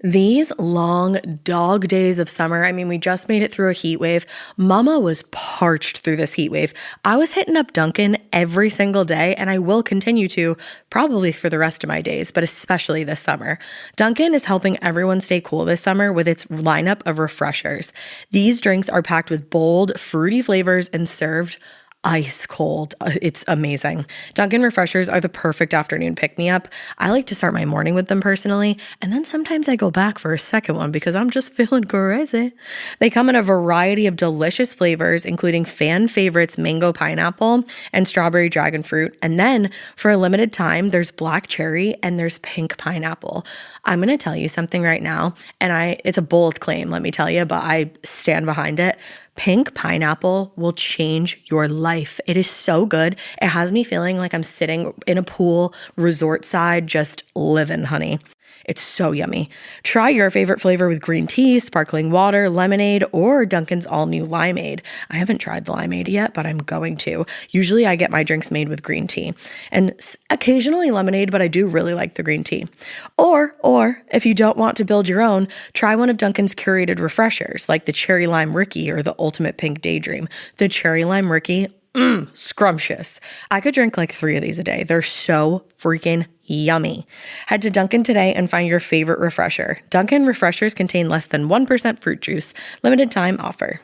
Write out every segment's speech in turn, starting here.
These long dog days of summer, I mean, we just made it through a heat wave. Mama was parched through this heat wave. I was hitting up Dunkin' every single day, and I will continue to probably for the rest of my days, but especially this summer. Dunkin' is helping everyone stay cool this summer with its lineup of refreshers. These drinks are packed with bold, fruity flavors and served ice cold. It's amazing. Dunkin' refreshers are the perfect afternoon pick-me-up. I like to start my morning with them personally, and then sometimes I go back for a second one because I'm just feeling crazy. They come in a variety of delicious flavors, including fan favorites mango pineapple and strawberry dragon fruit. And then for a limited time, there's black cherry and there's pink pineapple. I'm going to tell you something right now, and it's a bold claim, let me tell you, but I stand behind it. Pink pineapple will change your life. It is so good. It has me feeling like I'm sitting in a pool, resort side, just living, honey. It's so yummy. Try your favorite flavor with green tea, sparkling water, lemonade, or Dunkin's all-new limeade. I haven't tried the limeade yet, but I'm going to. Usually I get my drinks made with green tea and occasionally lemonade, but I do really like the green tea. Or if you don't want to build your own, try one of Dunkin's curated refreshers like the Cherry Lime Ricky or the Ultimate Pink Daydream. The Cherry Lime Ricky, scrumptious. I could drink like 3 of these a day. They're so freaking yummy. Head to Dunkin' today and find your favorite refresher. Dunkin' refreshers contain less than 1% fruit juice. Limited time offer.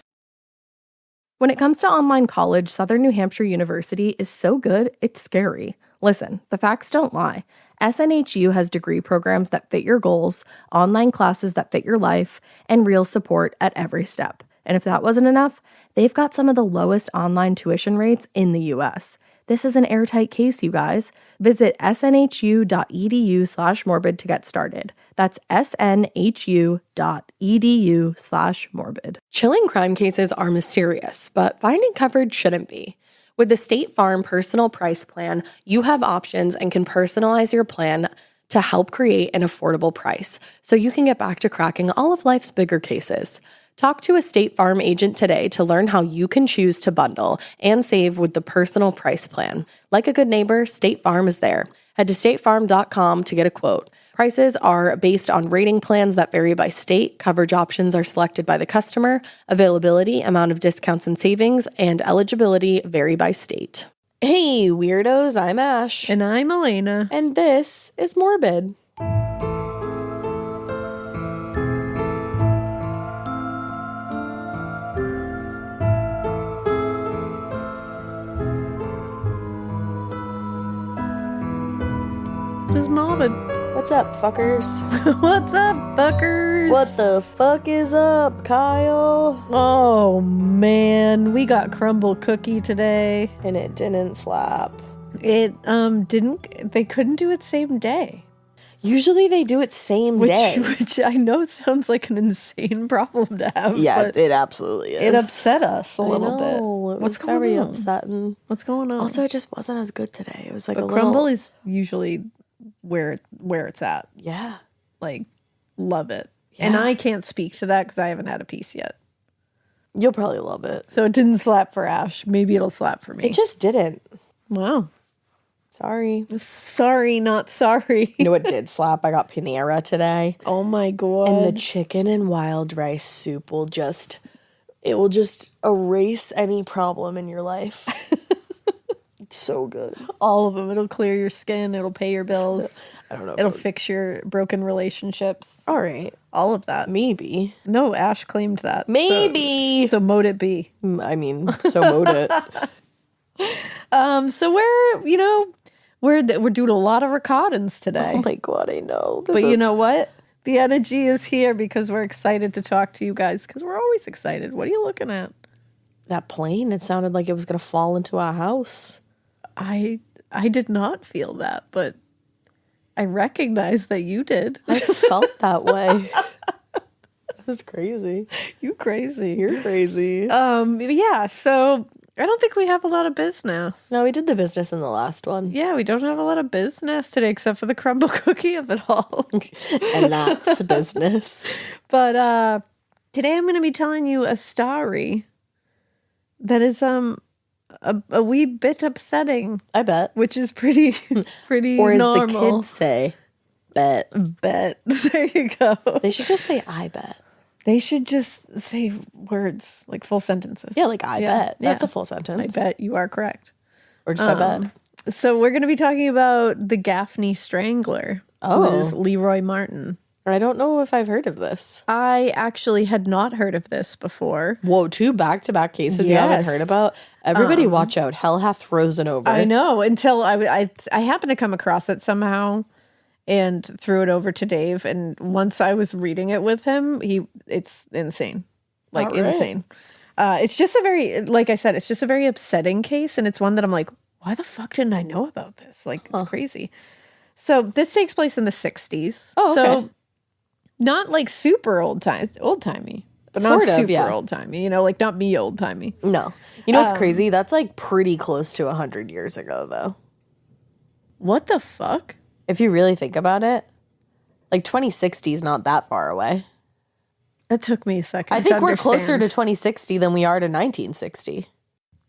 When it comes to online college, Southern New Hampshire University is so good, it's scary. Listen, the facts don't lie. SNHU has degree programs that fit your goals, online classes that fit your life, and real support at every step. And if that wasn't enough, they've got some of the lowest online tuition rates in the U.S. This is an airtight case, you guys. Visit snhu.edu/morbid to get started. That's snhu.edu/morbid. Chilling crime cases are mysterious, but finding coverage shouldn't be. With the State Farm Personal Price Plan, you have options and can personalize your plan to help create an affordable price so you can get back to cracking all of life's bigger cases. Talk to a State Farm agent today to learn how you can choose to bundle and save with the Personal Price Plan. Like a good neighbor, State Farm is there. Head to statefarm.com to get a quote. Prices are based on rating plans that vary by state. Coverage options are selected by the customer. Availability, amount of discounts and savings, and eligibility vary by state. Hey, weirdos, I'm Ash. And I'm Elena. And this is Morbid. This is Morbid. What's up, fuckers? What's up, fuckers? What the fuck is up, Kyle? Oh, man. We got crumble cookie today. And it didn't slap. It, didn't, they couldn't do it same day. Usually they do it same day. Which I know sounds like an insane problem to have. Yeah, but it absolutely is. it upset us a little bit. It was very upsetting. What's going on? Also, it just wasn't as good today. It was like but a little... crumble is usually where it's at. Yeah. Like, love it. Yeah. And I can't speak to that because I haven't had a piece yet. You'll probably love it. So it didn't slap for Ash. Maybe it'll slap for me. It just didn't. Wow. Sorry. Sorry, not sorry. You know what did slap? I got Panera today. Oh my God. And the chicken and wild rice soup will just erase any problem in your life. It's so good. All of them. It'll clear your skin. It'll pay your bills. I don't know. It'll fix your broken relationships. All right. All of that. Maybe. No, Ash claimed that. Maybe. So mote it be. I mean, so mote it. So we're doing a lot of recordings today. Oh my God, I know. You know what? The energy is here because we're excited to talk to you guys because we're always excited. What are you looking at? That plane, it sounded like it was going to fall into our house. I did not feel that, but I recognize that you did. I felt that way. That's crazy. You crazy. You're crazy. Yeah, so I don't think we have a lot of business. No, we did the business in the last one. Yeah, we don't have a lot of business today except for the crumble cookie of it all. And that's business. But today I'm going to be telling you a story that is a wee bit upsetting. I bet. Which is pretty or as normal. the kids say, bet. Bet. There you go. They should just say, I bet. They should just say words, like full sentences. Yeah, like, I bet. That's a full sentence. I bet you are correct. Or just I bet. So we're going to be talking about the Gaffney Strangler. Oh. With Leroy Martin. I don't know if I've heard of this. I actually had not heard of this before. Whoa, 2 back-to-back cases you haven't heard about? Everybody watch out. Hell hath risen over. I know, until I happened to come across it somehow and threw it over to Dave. And once I was reading it with him, it's insane. Like, insane. It's just a very, like I said, it's just a very upsetting case. And it's one that I'm like, why the fuck didn't I know about this? Like, it's crazy. So this takes place in the 60s. Oh, okay. So not like super old-timey, but not super old-timey, you know, like not me old-timey. No. You know what's crazy? That's like pretty close to 100 years ago, though. What the fuck? If you really think about it, like 2060 is not that far away. That took me a second. I think we're closer to 2060 than we are to 1960.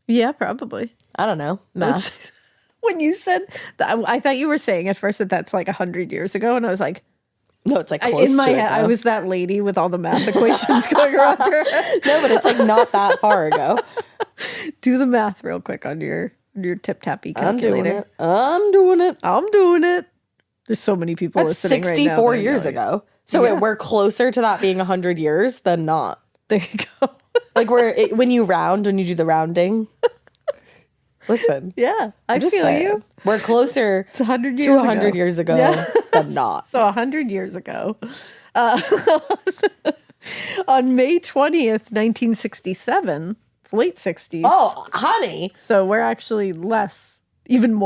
Yeah, probably. I don't know. Math. When you said that, I thought you were saying at first that that's like 100 years ago, and I was like, no, it's like close in my to head, it, I was that lady with all the math equations going around her. No, but it's like not that far ago. Do the math real quick on your tip-tappy calculator. I'm doing it. There's so many people That's listening right now. 64 years ago. So we're closer to that being 100 years than not. There you go. Like when you do the rounding. Listen. Yeah, I feel you. We're closer to 100 years ago than not. So 100 years ago. On May 20th, 1967, it's late 60s. Oh, honey. So we're actually even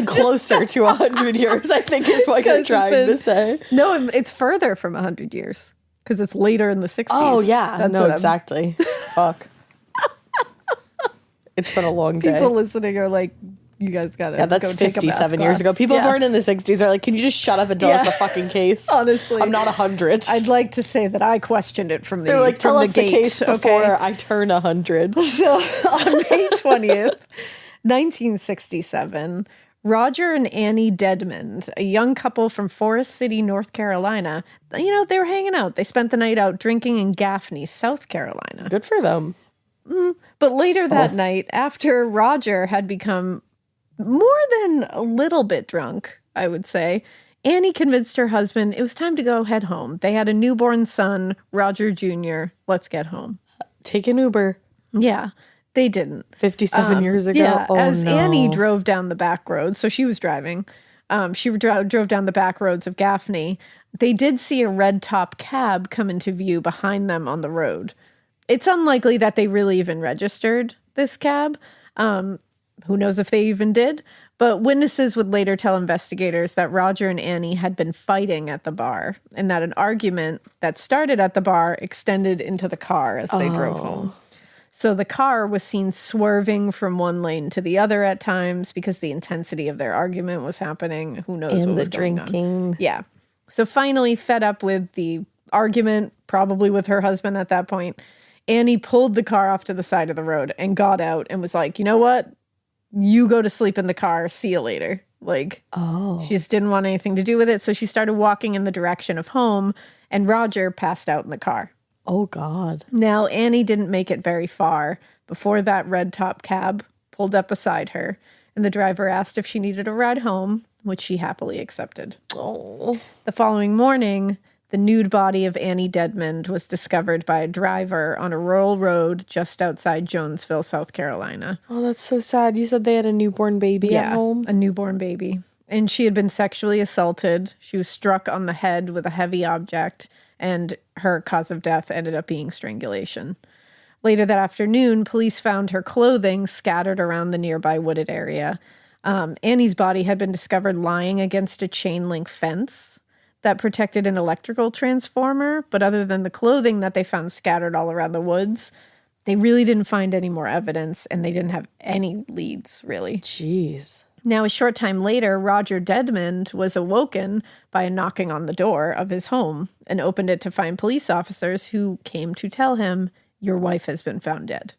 closer to 100 years, I think is what you're trying to say. No, it's further from 100 years because it's later in the 60s. Oh, yeah. Exactly. Fuck. It's been a long day. People listening are like, you guys gotta that's go take 57 years ago. People born in the 60s are like, can you just shut up and tell us the fucking case? Honestly. I'm not 100. I'd like to say that I questioned it from the They're like, tell us the gate, case before I turn 100. So on May 20th, 1967, Roger and Annie Dedmond, a young couple from Forest City, North Carolina, they were hanging out. They spent the night out drinking in Gaffney, South Carolina. Good for them. But later that night, after Roger had become more than a little bit drunk, I would say, Annie convinced her husband it was time to head home. They had a newborn son, Roger Jr. Let's get home. Take an Uber. Yeah, they didn't. 57 years ago? Yeah, oh, as no. Annie drove down the back roads, so she was driving. She drove down the back roads of Gaffney. They did see a red top cab come into view behind them on the road. It's unlikely that they really even registered this cab. Who knows if they even did? But witnesses would later tell investigators that Roger and Annie had been fighting at the bar and that an argument that started at the bar extended into the car as they drove home. So the car was seen swerving from one lane to the other at times because the intensity of their argument was happening. Who knows what was going on. Drinking. Yeah. So finally, fed up with the argument, probably with her husband at that point, Annie pulled the car off to the side of the road and got out and was like, you know what? You go to sleep in the car. See you later. Like, she just didn't want anything to do with it. So she started walking in the direction of home and Roger passed out in the car. Oh, God. Now, Annie didn't make it very far before that red top cab pulled up beside her and the driver asked if she needed a ride home, which she happily accepted. Oh. The following morning, the nude body of Annie Dedmond was discovered by a driver on a rural road just outside Jonesville, South Carolina. Oh, that's so sad. You said they had a newborn baby at home? A newborn baby. And she had been sexually assaulted. She was struck on the head with a heavy object, and her cause of death ended up being strangulation. Later that afternoon, police found her clothing scattered around the nearby wooded area. Annie's body had been discovered lying against a chain link fence that protected an electrical transformer, but other than the clothing that they found scattered all around the woods, they really didn't find any more evidence, and they didn't have any leads, really. Jeez. Now, a short time later, Roger Dedmond was awoken by a knocking on the door of his home and opened it to find police officers who came to tell him, your wife has been found dead.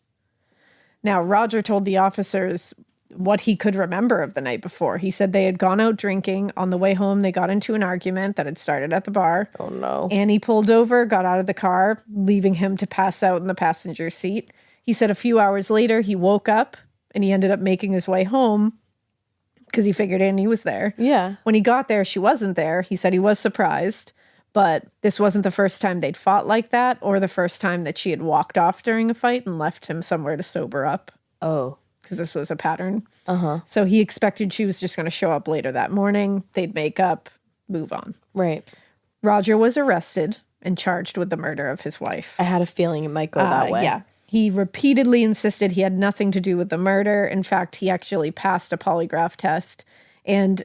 Now, Roger told the officers what he could remember of the night before. He said they had gone out drinking. On the way home, they got into an argument that had started at the bar. Oh, no. Annie pulled over, got out of the car, leaving him to pass out in the passenger seat. He said a few hours later, he woke up and he ended up making his way home because he figured Annie was there. Yeah. When he got there, she wasn't there. He said he was surprised, but this wasn't the first time they'd fought like that or the first time that she had walked off during a fight and left him somewhere to sober up. Oh. Because this was a pattern. So he expected she was just going to show up later that morning. They'd make up, move on. Right. Roger was arrested and charged with the murder of his wife. I had a feeling it might go that way. Yeah. He repeatedly insisted he had nothing to do with the murder. In fact, he actually passed a polygraph test, and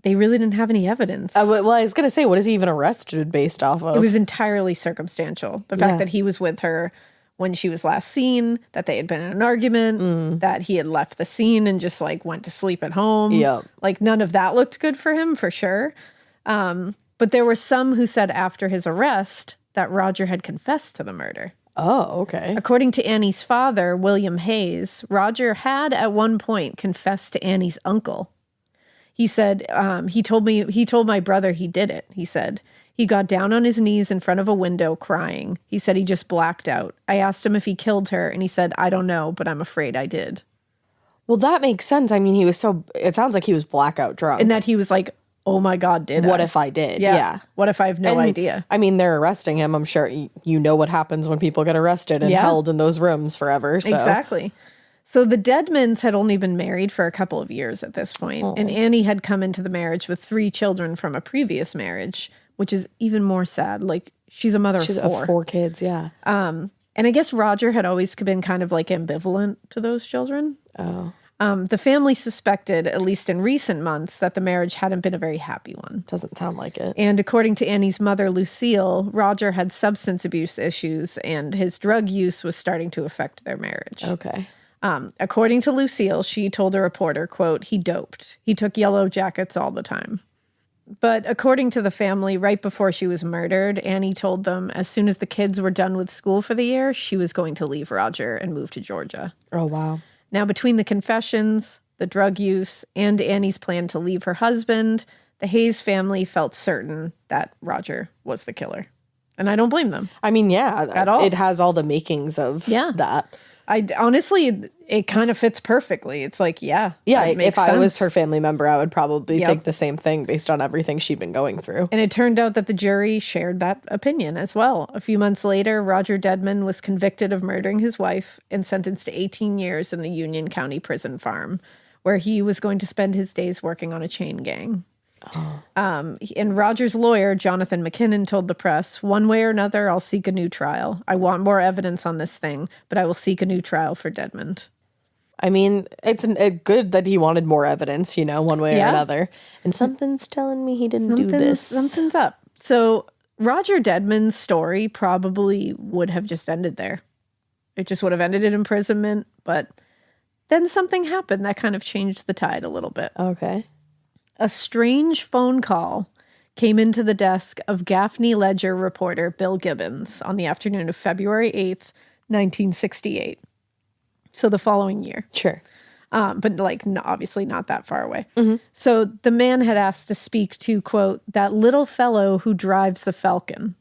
they really didn't have any evidence. Well, I was going to say, what is he even arrested based off of? It was entirely circumstantial. The fact that he was with her when she was last seen, that they had been in an argument, that he had left the scene and just like went to sleep at home. Yep. Like none of that looked good for him for sure. But there were some who said after his arrest that Roger had confessed to the murder. Oh, okay. According to Annie's father, William Hayes, Roger had at one point confessed to Annie's uncle. He said, he told my brother he did it. He said, he got down on his knees in front of a window crying. He said he just blacked out. I asked him if he killed her, and he said, I don't know, but I'm afraid I did. Well, that makes sense. I mean, it sounds like he was blackout drunk. And that he was like, oh my God, did What I? if I did? Yeah. Yeah. What if I have no idea? I mean, they're arresting him. I'm sure you know what happens when people get arrested and held in those rooms forever. So. Exactly. So the Dedmonds had only been married for a couple of years at this point, and Annie had come into the marriage with 3 children from a previous marriage, which is even more sad. Like, she's a mother of 4. Of 4 kids, yeah. And I guess Roger had always been kind of like ambivalent to those children. Oh. The family suspected, at least in recent months, that the marriage hadn't been a very happy one. Doesn't sound like it. And according to Annie's mother, Lucille, Roger had substance abuse issues, and his drug use was starting to affect their marriage. Okay. According to Lucille, she told a reporter, quote, he doped. He took yellow jackets all the time. But according to the family, right before she was murdered, Annie told them as soon as the kids were done with school for the year, she was going to leave Roger and move to Georgia. Oh, wow. Now, between the confessions, the drug use, and Annie's plan to leave her husband, the Hayes family felt certain that Roger was the killer. And I don't blame them. I mean, yeah. At all. It has all the makings of that. I honestly, it kind of fits perfectly. It's like, yeah. If I was her family member, I would probably think the same thing based on everything she'd been going through. And it turned out that the jury shared that opinion as well. A few months later, Roger Dedmond was convicted of murdering his wife and sentenced to 18 years in the Union County Prison Farm, where he was going to spend his days working on a chain gang. And Roger's lawyer, Jonathan McKinnon, told the press, one way or another, I'll seek a new trial. I want more evidence on this thing, but I will seek a new trial for Dedmond. I mean, it's good that he wanted more evidence, one way or another. And something's telling me he didn't do this. Something's up. So Roger Dedmond's story probably would have just ended there. It just would have ended in imprisonment, but then something happened that kind of changed the tide a little bit. Okay. A strange phone call came into the desk of Gaffney Ledger reporter Bill Gibbons on the afternoon of February 8th, 1968. So the following year. Sure. But obviously not that far away. Mm-hmm. So the man had asked to speak to, quote, that little fellow who drives the Falcon.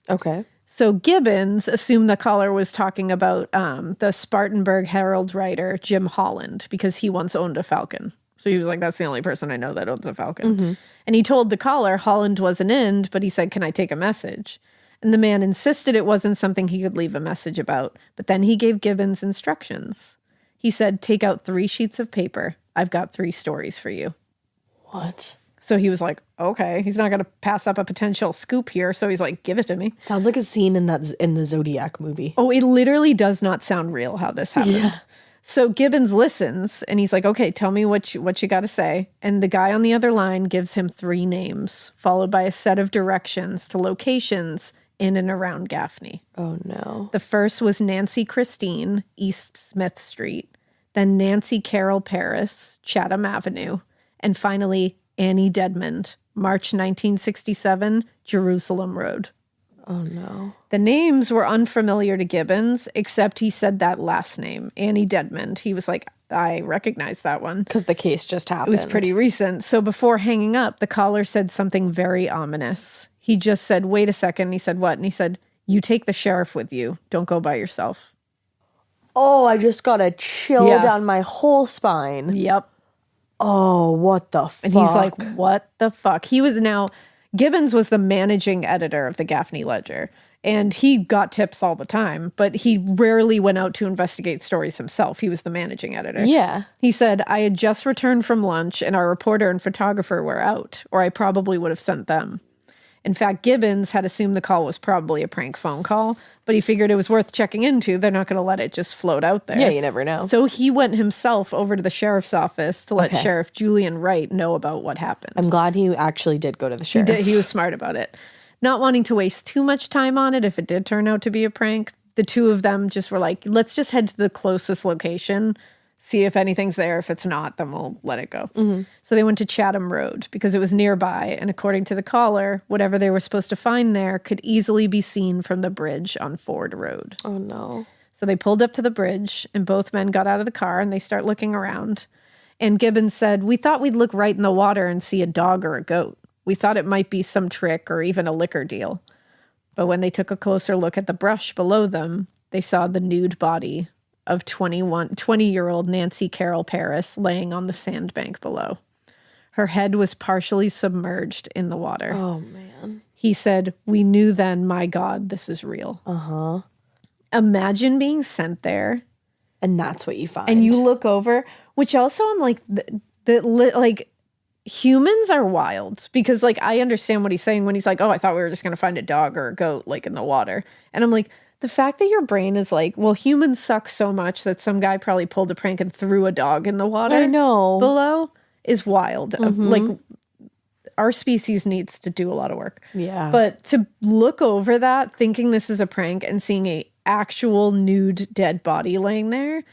Okay. So Gibbons assumed the caller was talking about the Spartanburg Herald writer Jim Holland because he once owned a Falcon. So he was like, that's the only person I know that owns a Falcon. Mm-hmm. And he told the caller Holland wasn't in, but he said, can I take a message? And the man insisted it wasn't something he could leave a message about. But then he gave Gibbons instructions. He said, take out 3 sheets of paper. I've got 3 stories for you. What? So he was like, okay, he's not going to pass up a potential scoop here. So he's like, give it to me. Sounds like a scene in the Zodiac movie. Oh, it literally does not sound real how this happened. Yeah. So Gibbons listens and he's like, okay, tell me what you got to say. And the guy on the other line gives him 3 names, followed by a set of directions to locations in and around Gaffney. Oh, no. The first was Nancy Christine, East Smith Street. Then Nancy Carol Paris, Chatham Avenue. And finally, Annie Dedmond, March 1967, Jerusalem Road. Oh, no. The names were unfamiliar to Gibbons, except he said that last name, Annie Dedmond. He was like, I recognize that one. Because the case just It happened. was pretty recent. So before hanging up, the caller said something very ominous. He just said, wait a second. And he said, what? And he said, you take the sheriff with you. Don't go by yourself. Oh, I just got a chill down my whole spine. Yep. Oh, what the fuck? And he's like, what the fuck? Gibbons was the managing editor of the Gaffney Ledger. And he got tips all the time, but he rarely went out to investigate stories himself. He was the managing editor. Yeah. He said, I had just returned from lunch and our reporter and photographer were out, or I probably would have sent them. In fact, Gibbons had assumed the call was probably a prank phone call, but he figured it was worth checking into. They're not going to let it just float out there. Yeah, you never know. So he went himself over to the sheriff's office to let Sheriff Julian Wright know about what happened. I'm glad he actually did go to the sheriff. He was smart about it. Not wanting to waste too much time on it if it did turn out to be a prank, the two of them just were like, let's just head to the closest location, see if anything's there. If it's not, then we'll let it go. Mm-hmm. So they went to Chatham Road because it was nearby. And according to the caller, whatever they were supposed to find there could easily be seen from the bridge on Ford Road. Oh, no. So they pulled up to the bridge and both men got out of the car and they start looking around. And Gibbons said, we thought we'd look right in the water and see a dog or a goat. We thought it might be some trick or even a liquor deal. But when they took a closer look at the brush below them, they saw the nude body of 20-year-old Nancy Carol Paris laying on the sandbank below. Her head was partially submerged in the water. Oh, man. He said, we knew then, my God, this is real. Uh-huh. Imagine being sent there. And that's what you find. And you look over, which also I'm like, humans are wild because like I understand what he's saying when he's like, oh, I thought we were just going to find a dog or a goat like in the water. And I'm like, the fact that your brain is like, well, humans suck so much that some guy probably pulled a prank and threw a dog in the water. I know. Below is wild. Mm-hmm. Like our species needs to do a lot of work. Yeah. But to look over that, thinking this is a prank and seeing a actual nude dead body laying there,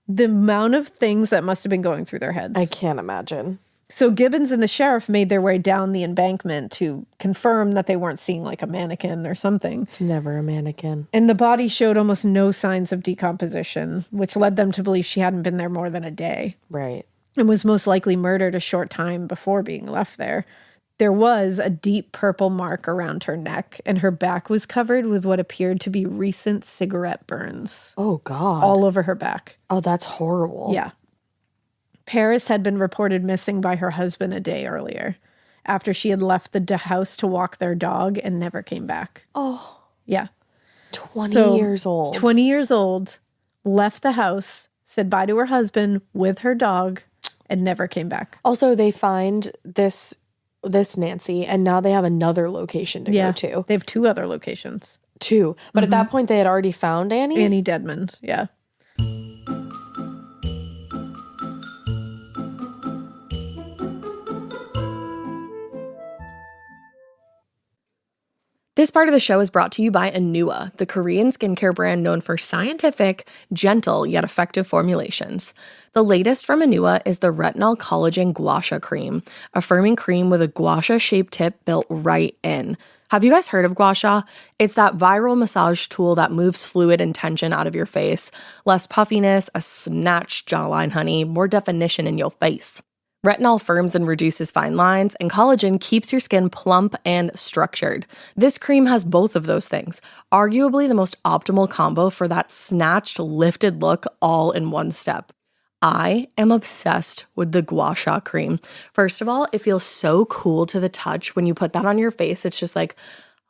the amount of things that must have been going through their heads. I can't imagine. So Gibbons and the sheriff made their way down the embankment to confirm that they weren't seeing like a mannequin or something. It's never a mannequin. And the body showed almost no signs of decomposition, which led them to believe she hadn't been there more than a day. Right. And was most likely murdered a short time before being left there. There was a deep purple mark around her neck, and her back was covered with what appeared to be recent cigarette burns. Oh, God. All over her back. Oh, that's horrible. Yeah. Paris had been reported missing by her husband a day earlier, after she had left the house to walk their dog and never came back. Oh. Yeah. 20 years old. 20 years old, left the house, said bye to her husband with her dog, and never came back. Also, they find this Nancy, and now they have another location to go to. They have 2 other locations. 2. But at that point, they had already found Annie? Annie Dedmond, yeah. This part of the show is brought to you by Anua, the Korean skincare brand known for scientific, gentle, yet effective formulations. The latest from Anua is the Retinol Collagen Gua Sha Cream, a firming cream with a gua sha-shaped tip built right in. Have you guys heard of gua sha? It's that viral massage tool that moves fluid and tension out of your face. Less puffiness, a snatched jawline, honey, more definition in your face. Retinol firms and reduces fine lines, and collagen keeps your skin plump and structured. This cream has both of those things, arguably the most optimal combo for that snatched, lifted look all in one step. I am obsessed with the Gua Sha cream. First of all, it feels so cool to the touch when you put that on your face. It's just like,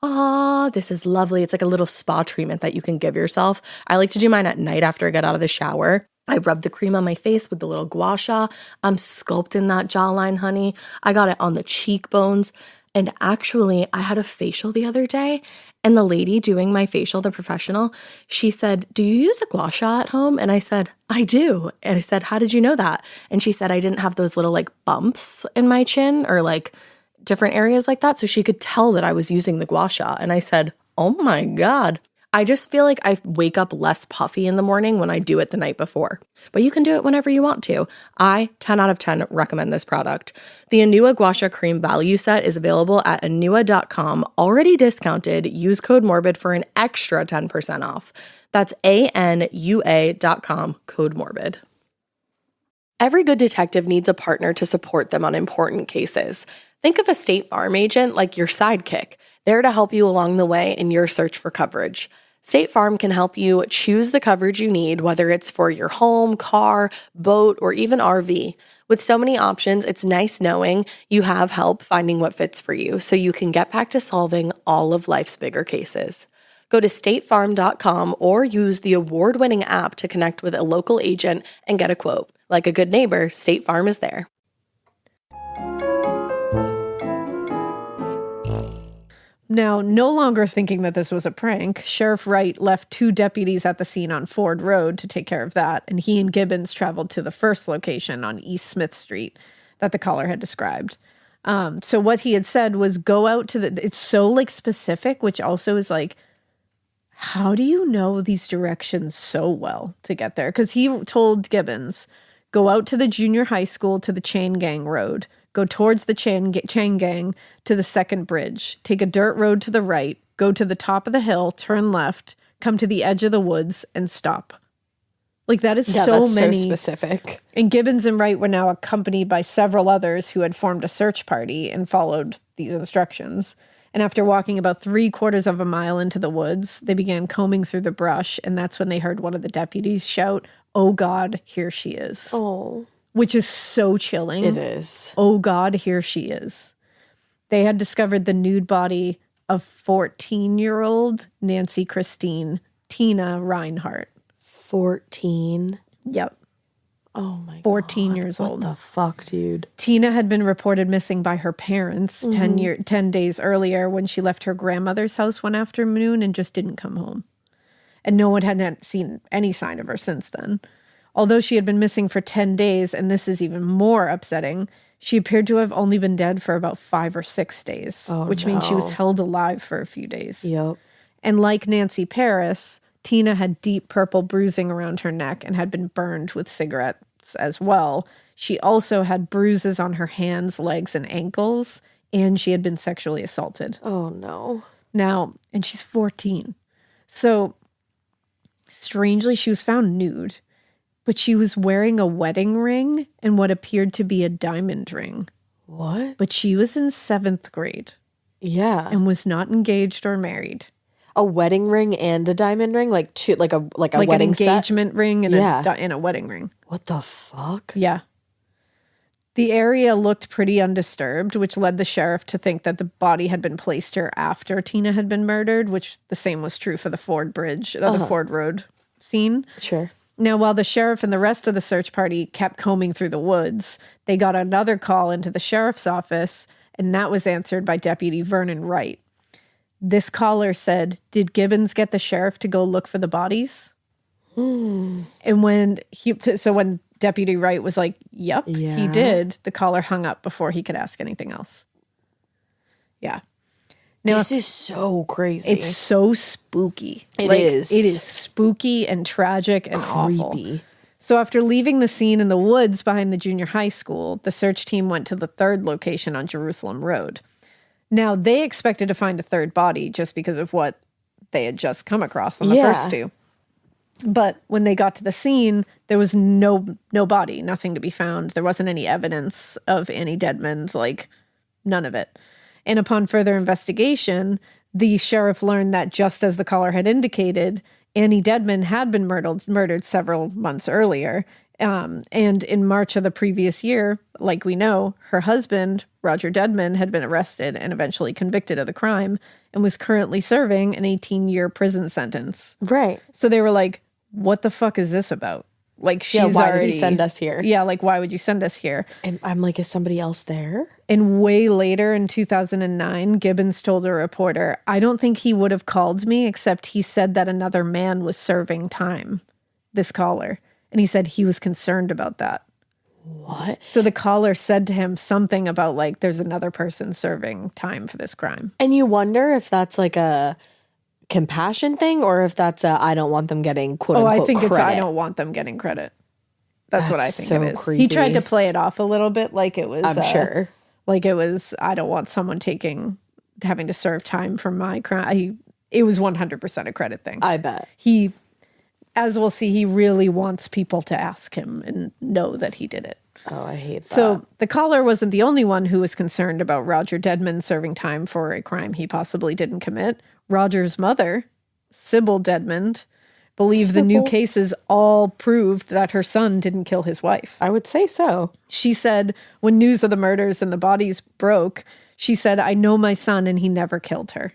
this is lovely. It's like a little spa treatment that you can give yourself. I like to do mine at night after I get out of the shower. I rub the cream on my face with the little gua sha. I'm sculpting that jawline, honey. I got it on the cheekbones. And actually, I had a facial the other day, and the lady doing my facial, the professional, she said, do you use a gua sha at home? And I said, I do. And I said, how did you know that? And she said, I didn't have those little like bumps in my chin or like different areas like that. So she could tell that I was using the gua sha. And I said, oh my God. I just feel like I wake up less puffy in the morning when I do it the night before. But you can do it whenever you want to. I, 10 out of 10, recommend this product. The Anua Gua Sha Cream Value Set is available at anua.com, already discounted. Use code MORBID for an extra 10% off. That's ANUA.com, code MORBID. Every good detective needs a partner to support them on important cases. Think of a State Farm agent like your sidekick, there to help you along the way in your search for coverage. State Farm can help you choose the coverage you need, whether it's for your home, car, boat, or even RV. With so many options, it's nice knowing you have help finding what fits for you so you can get back to solving all of life's bigger cases. Go to statefarm.com or use the award-winning app to connect with a local agent and get a quote. Like a good neighbor, State Farm is there. Now, no longer thinking that this was a prank, Sheriff Wright left 2 deputies at the scene on Ford Road to take care of that, and he and Gibbons traveled to the first location on East Smith Street that the caller had described. So what he had said was go out to the... It's so, like, specific, which also is like, how do you know these directions so well to get there? Because he told Gibbons, go out to the junior high school to the Chain Gang Road. Go towards the chain gang to the second bridge. Take a dirt road to the right. Go to the top of the hill. Turn left. Come to the edge of the woods and stop. Like, that is so many. So specific. And Gibbons and Wright were now accompanied by several others who had formed a search party and followed these instructions. And after walking about 3/4 of a mile into the woods, they began combing through the brush. And that's when they heard one of the deputies shout, "Oh God, here she is." Oh. Which is so chilling. It is. Oh God, here she is. They had discovered the nude body of 14-year-old Nancy Christine Tina Rhinehart. 14? Yep. Oh my God. 14 years old. What the fuck, dude? Tina had been reported missing by her parents 10 days earlier when she left her grandmother's house one afternoon and just didn't come home. And no one had seen any sign of her since then. Although she had been missing for 10 days, and this is even more upsetting, she appeared to have only been dead for about 5 or 6 days, which means she was held alive for a few days. Yep. And like Nancy Paris, Tina had deep purple bruising around her neck and had been burned with cigarettes as well. She also had bruises on her hands, legs, and ankles, and she had been sexually assaulted. Oh, no. Now, and she's 14. So, strangely, she was found nude. But she was wearing a wedding ring and what appeared to be a diamond ring. What? But she was in 7th grade. Yeah. And was not engaged or married. A wedding ring and a diamond ring? Like a wedding an set? engagement ring and, and a wedding ring. What the fuck? Yeah. The area looked pretty undisturbed, which led the sheriff to think that the body had been placed here after Tina had been murdered, which the same was true for the Ford Bridge, the Ford Road scene. Sure. Now, while the sheriff and the rest of the search party kept combing through the woods, they got another call into the sheriff's office, and that was answered by Deputy Vernon Wright. This caller said, "Did Gibbons get the sheriff to go look for the bodies?" And when Deputy Wright was like, "Yep, he did," the caller hung up before he could ask anything else. Yeah. Now, this is so crazy. It's so spooky. It is. It is spooky and tragic and awful. So after leaving the scene in the woods behind the junior high school, the search team went to the 3rd location on Jerusalem Road. Now, they expected to find a 3rd body just because of what they had just come across on the first 2. But when they got to the scene, there was no body, nothing to be found. There wasn't any evidence of Annie Dedmond, like none of it. And upon further investigation, the sheriff learned that just as the caller had indicated, Annie Dedmond had been murdered several months earlier. And in March of the previous year, like we know, her husband, Roger Dedmond, had been arrested and eventually convicted of the crime and was currently serving an 18-year prison sentence. Right. So they were like, what the fuck is this about? Like, she's why already... did he send us here? Yeah, like, why would you send us here? And I'm like, is somebody else there? And way later in 2009, Gibbons told a reporter, "I don't think he would have called me, except he said that another man was serving time," this caller. And he said he was concerned about that. What? So the caller said to him something about, like, there's another person serving time for this crime. And you wonder if that's like a compassion thing or if that's a I don't want them getting quote unquote I think credit. it's I don't want them getting credit. That's what I think so it is. creepy. He tried to play it off a little bit like it was. I'm sure. Like it was, I don't want someone having to serve time for my crime. It was 100% a credit thing. I bet. as we'll see, he really wants people to ask him and know that he did it. Oh, I hate that. So the caller wasn't the only one who was concerned about Roger Dedmond serving time for a crime he possibly didn't commit. Roger's mother, Sybil Dedmond, believed the new cases all proved that her son didn't kill his wife. I would say so. She said, when news of the murders and the bodies broke, she said, I know my son and he never killed her.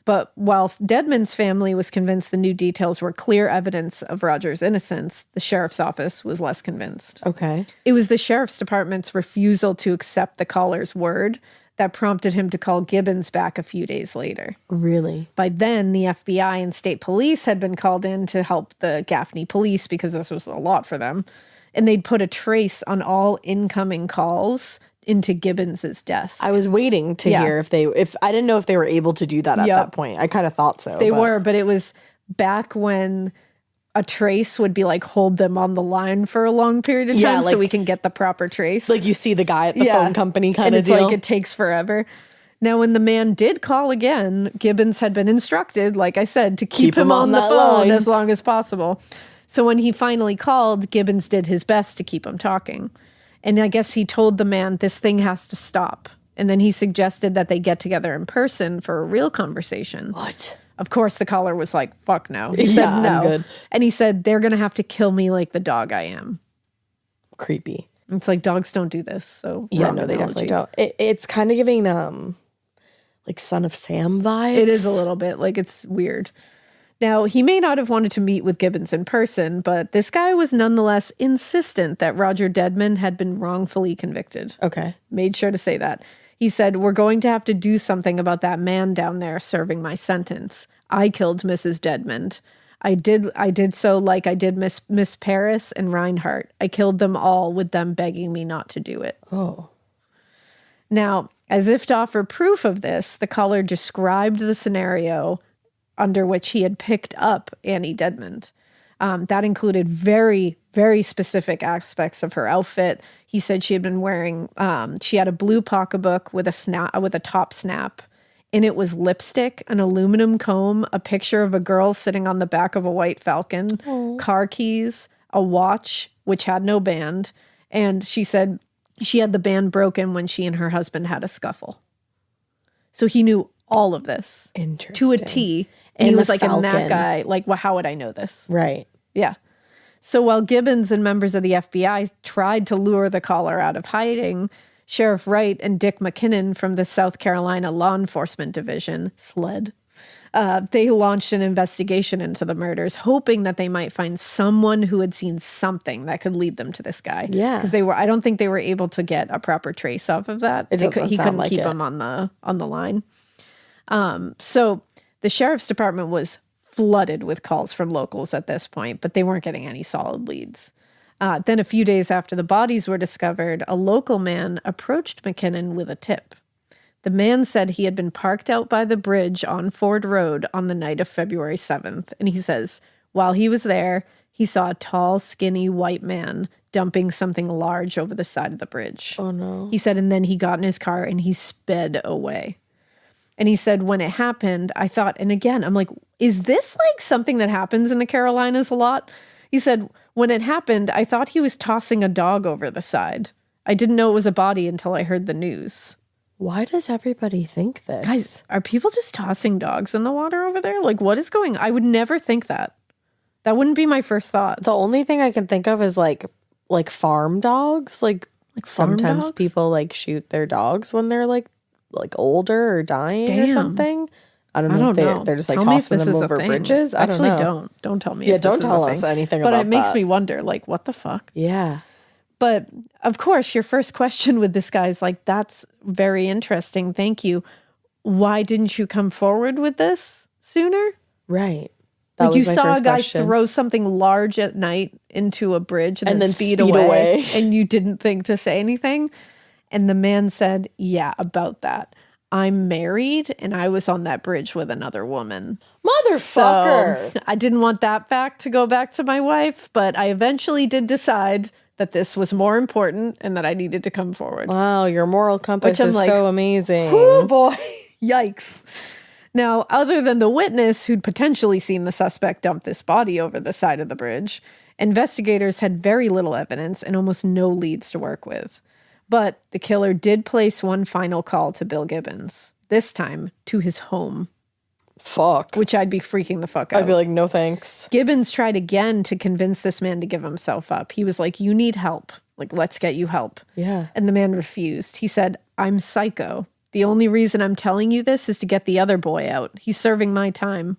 But whilst Dedmond's family was convinced the new details were clear evidence of Roger's innocence, the sheriff's office was less convinced. Okay. It was the sheriff's department's refusal to accept the caller's word that prompted him to call Gibbons back a few days later. Really? By then, the FBI and state police had been called in to help the Gaffney police because this was a lot for them. And they'd put a trace on all incoming calls into Gibbons's desk. I was waiting to hear if I didn't know if they were able to do that at that point. I kind of thought so. They were, but it was back when a trace would be like hold them on the line for a long period of time so we can get the proper trace. Like you see the guy at the phone company kind of it's deal. Like it takes forever. Now, when the man did call again, Gibbons had been instructed, like I said, to keep him on the phone as long as possible. So when he finally called, Gibbons did his best to keep him talking. And I guess he told the man, this thing has to stop. And then he suggested that they get together in person for a real conversation. What? Of course, the caller was like, fuck no. He said no. I'm good. And he said, they're going to have to kill me like the dog I am. Creepy. It's like dogs don't do this. So yeah, no, they definitely don't. It's kind of giving like Son of Sam vibes. It is a little bit like it's weird. Now, he may not have wanted to meet with Gibbons in person, but this guy was nonetheless insistent that Roger Dedmond had been wrongfully convicted. Okay. Made sure to say that. He said, we're going to have to do something about that man down there serving my sentence. I killed Mrs. Dedmond. I did so like I did Miss Paris and Rhinehart. I killed them all with them begging me not to do it. Oh. Now, as if to offer proof of this, the caller described the scenario under which he had picked up Annie Dedmond. That included very, very specific aspects of her outfit. He said she had been wearing, she had a blue pocketbook with a top snap. In it was lipstick, an aluminum comb, a picture of a girl sitting on the back of a white Falcon, car keys, a watch, which had no band. And she said she had the band broken when she and her husband had a scuffle. So he knew all of this to a T. And he was like, and that guy, like, well, how would I know this? Right. Yeah. So while Gibbons and members of the FBI tried to lure the caller out of hiding, Sheriff Wright and Dick McKinnon from the South Carolina Law Enforcement Division, SLED, they launched an investigation into the murders, hoping that they might find someone who had seen something that could lead them to this guy. Yeah. Because I don't think they were able to get a proper trace off of that. He couldn't keep him on the line. So the sheriff's department was flooded with calls from locals at this point, but they weren't getting any solid leads. Then a few days after the bodies were discovered, a local man approached McKinnon with a tip. The man said he had been parked out by the bridge on Ford Road on the night of February 7th. And he says, while he was there, he saw a tall, skinny white man dumping something large over the side of the bridge. Oh, no. He said, and then he got in his car and he sped away. And he said, when it happened, I thought, and again, I'm like, is this like something that happens in the Carolinas a lot? He said, when it happened, I thought he was tossing a dog over the side. I didn't know it was a body until I heard the news. Why does everybody think this? Guys, are people just tossing dogs in the water over there? Like, what is going on? I would never think that. That wouldn't be my first thought. The only thing I can think of is like farm dogs. Like sometimes dogs? people like shoot their dogs when they're like older or dying or something. I don't know if they're just like tossing them over bridges. I don't know. Actually, don't tell me. Yeah, don't tell us anything about that. But it makes me wonder, like, what the fuck? Yeah. But of course, your first question with this guy is like, that's very interesting. Thank you. Why didn't you come forward with this sooner? Right. Like you saw a guy throw something large at night into a bridge and then speed away and you didn't think to say anything. And the man said, yeah, about that. I'm married and I was on that bridge with another woman. Motherfucker. So I didn't want that fact to go back to my wife, but I eventually did decide that this was more important and that I needed to come forward. Wow, your moral compass is so amazing. Oh boy, yikes. Now, other than the witness who'd potentially seen the suspect dump this body over the side of the bridge, investigators had very little evidence and almost no leads to work with. But the killer did place one final call to Bill Gibbons, this time to his home. Fuck. Which I'd be freaking the fuck out. I'd be like, no thanks. Gibbons tried again to convince this man to give himself up. He was like, you need help. Like, let's get you help. Yeah. And the man refused. He said, I'm psycho. The only reason I'm telling you this is to get the other boy out. He's serving my time.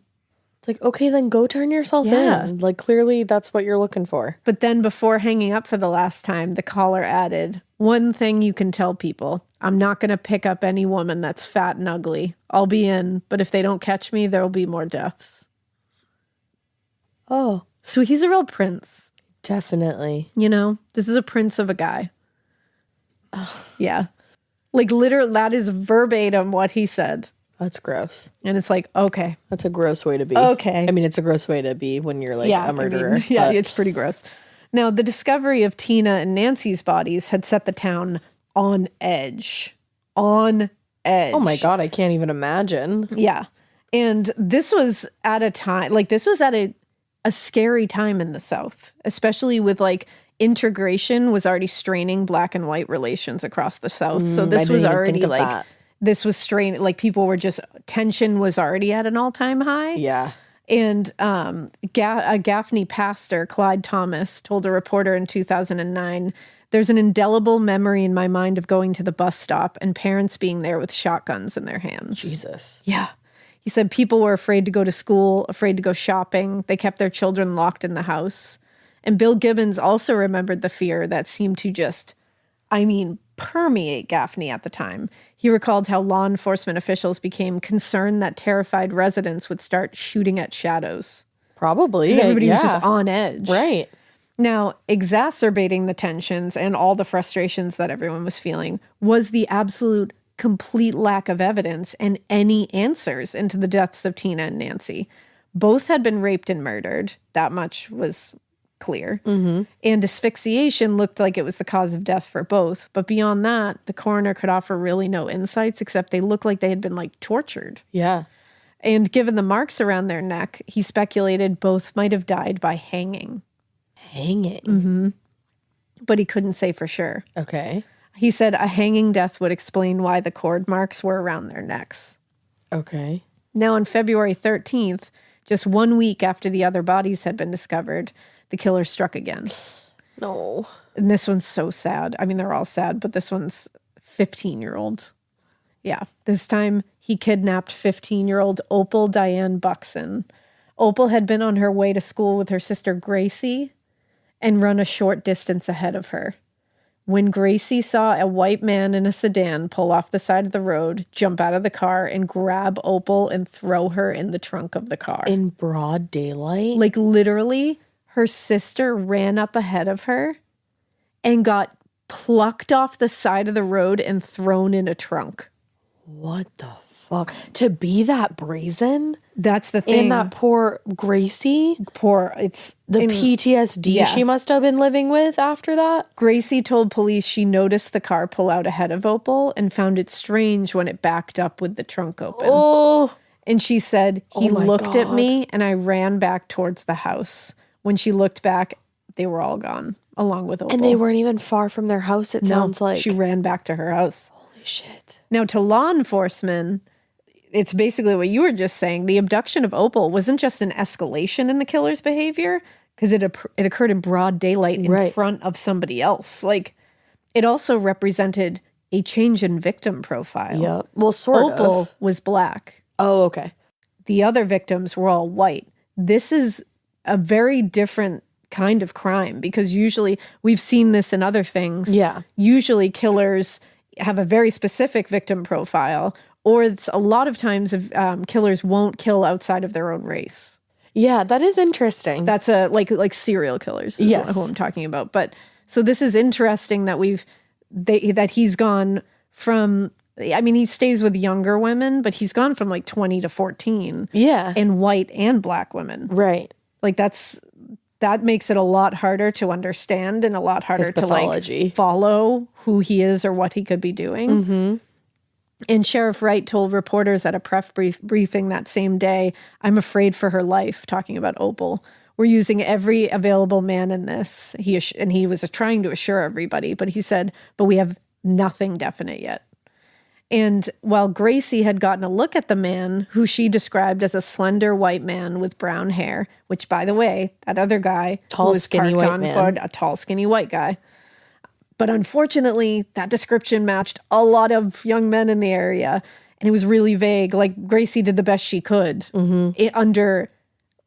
It's like, okay, then go turn yourself in. Like, clearly that's what you're looking for. But then before hanging up for the last time, the caller added, one thing you can tell people, I'm not going to pick up any woman that's fat and ugly. I'll be in, but if they don't catch me, there'll be more deaths. Oh. So he's a real prince. Definitely. You know, this is a prince of a guy. Yeah. Like, literally, that is verbatim what he said. That's gross. And it's like, okay. That's a gross way to be. Okay. I mean, it's a gross way to be when you're like a murderer. I mean, it's pretty gross. Now, the discovery of Tina and Nancy's bodies had set the town on edge. On edge. Oh my God, I can't even imagine. Yeah. And this was at a time, like, this was at a scary time in the South, especially with, like, integration was already straining black and white relations across the South. So this was already, like, this was straining, like, people were just, tension was already at an all-time high. Yeah. And a Gaffney pastor, Clyde Thomas, told a reporter in 2009, there's an indelible memory in my mind of going to the bus stop and parents being there with shotguns in their hands. Jesus. Yeah. He said people were afraid to go to school, afraid to go shopping. They kept their children locked in the house. And Bill Gibbons also remembered the fear that seemed to just, permeate Gaffney at the time. He recalled how law enforcement officials became concerned that terrified residents would start shooting at shadows. Probably. Everybody was just on edge. Right. Now, exacerbating the tensions and all the frustrations that everyone was feeling was the absolute complete lack of evidence and any answers into the deaths of Tina and Nancy. Both had been raped and murdered. That much was clear. Mm-hmm. And asphyxiation looked like it was the cause of death for both. But beyond that, the coroner could offer really no insights except they looked like they had been, like, tortured. Yeah. And given the marks around their neck, he speculated both might have died by hanging. Hanging? Mm-hmm. But he couldn't say for sure. Okay. He said a hanging death would explain why the cord marks were around their necks. Okay. Now, on February 13th, just 1 week after the other bodies had been discovered, the killer struck again. No. And this one's so sad. I mean, they're all sad, but this one's 15-year-old. Yeah. This time, he kidnapped 15-year-old Opal Diane Buckson. Opal had been on her way to school with her sister Gracie and run a short distance ahead of her. When Gracie saw a white man in a sedan pull off the side of the road, jump out of the car, and grab Opal and throw her in the trunk of the car. In broad daylight? Like, literally, her sister ran up ahead of her and got plucked off the side of the road and thrown in a trunk. What the fuck? To be that brazen? That's the thing. And that poor Gracie? It's the PTSD she must have been living with after that? Gracie told police she noticed the car pull out ahead of Opal and found it strange when it backed up with the trunk open. Oh. And she said, he looked at me and I ran back towards the house. When she looked back, they were all gone, along with Opal. And they weren't even far from their house, it sounds like. She ran back to her house. Holy shit. Now, to law enforcement, it's basically what you were just saying. The abduction of Opal wasn't just an escalation in the killer's behavior, because it occurred in broad daylight in front of somebody else. Like, it also represented a change in victim profile. Yeah. Well, sort of. Opal was black. Oh, okay. The other victims were all white. This is a very different kind of crime, because usually we've seen this in other things. Yeah. Usually killers have a very specific victim profile, or it's a lot of times killers won't kill outside of their own race. Yeah, that is interesting. That's like serial killers is who I'm talking about. But so this is interesting that that he's gone from, I mean, he stays with younger women, but he's gone from like 20 to 14. Yeah. And white and black women. Right. Like that makes it a lot harder to understand and a lot harder to like follow who he is or what he could be doing. Mm-hmm. And Sheriff Wright told reporters at a press briefing that same day, "I'm afraid for her life," talking about Opal. "We're using every available man in this." He was trying to assure everybody, but he said, "But we have nothing definite yet." And while Gracie had gotten a look at the man, who she described as a slender white man with brown hair, which, by the way, that other guy, Tall, skinny white man. Ford, a tall, skinny white guy. But unfortunately, that description matched a lot of young men in the area, and it was really vague. Like, Gracie did the best she could under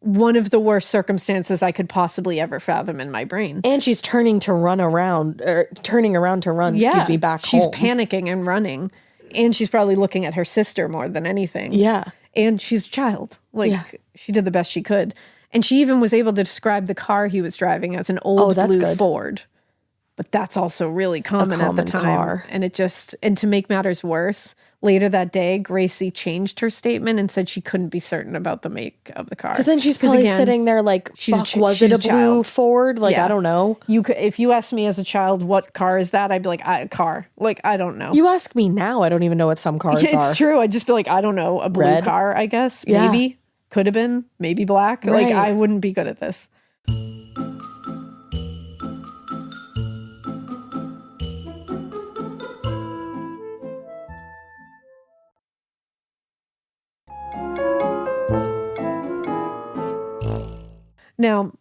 one of the worst circumstances I could possibly ever fathom in my brain. And she's turning around to run, back she's home. Panicking and running. And she's probably looking at her sister more than anything. Yeah. And she's a child. She did the best she could. And she even was able to describe the car he was driving as an old blue Ford. But that's also really common at the time. Car. And and to make matters worse, later that day, Gracie changed her statement and said she couldn't be certain about the make of the car. Because then she's probably sitting there like, was it a blue Ford? Like, I don't know. If you asked me as a child, what car is that? I'd be like, a car. Like, I don't know. You ask me now, I don't even know what some cars are. It's true. I'd just be like, I don't know. A blue car, I guess. Yeah. Maybe. Could have been. Maybe black. Right. Like, I wouldn't be good at this. Now,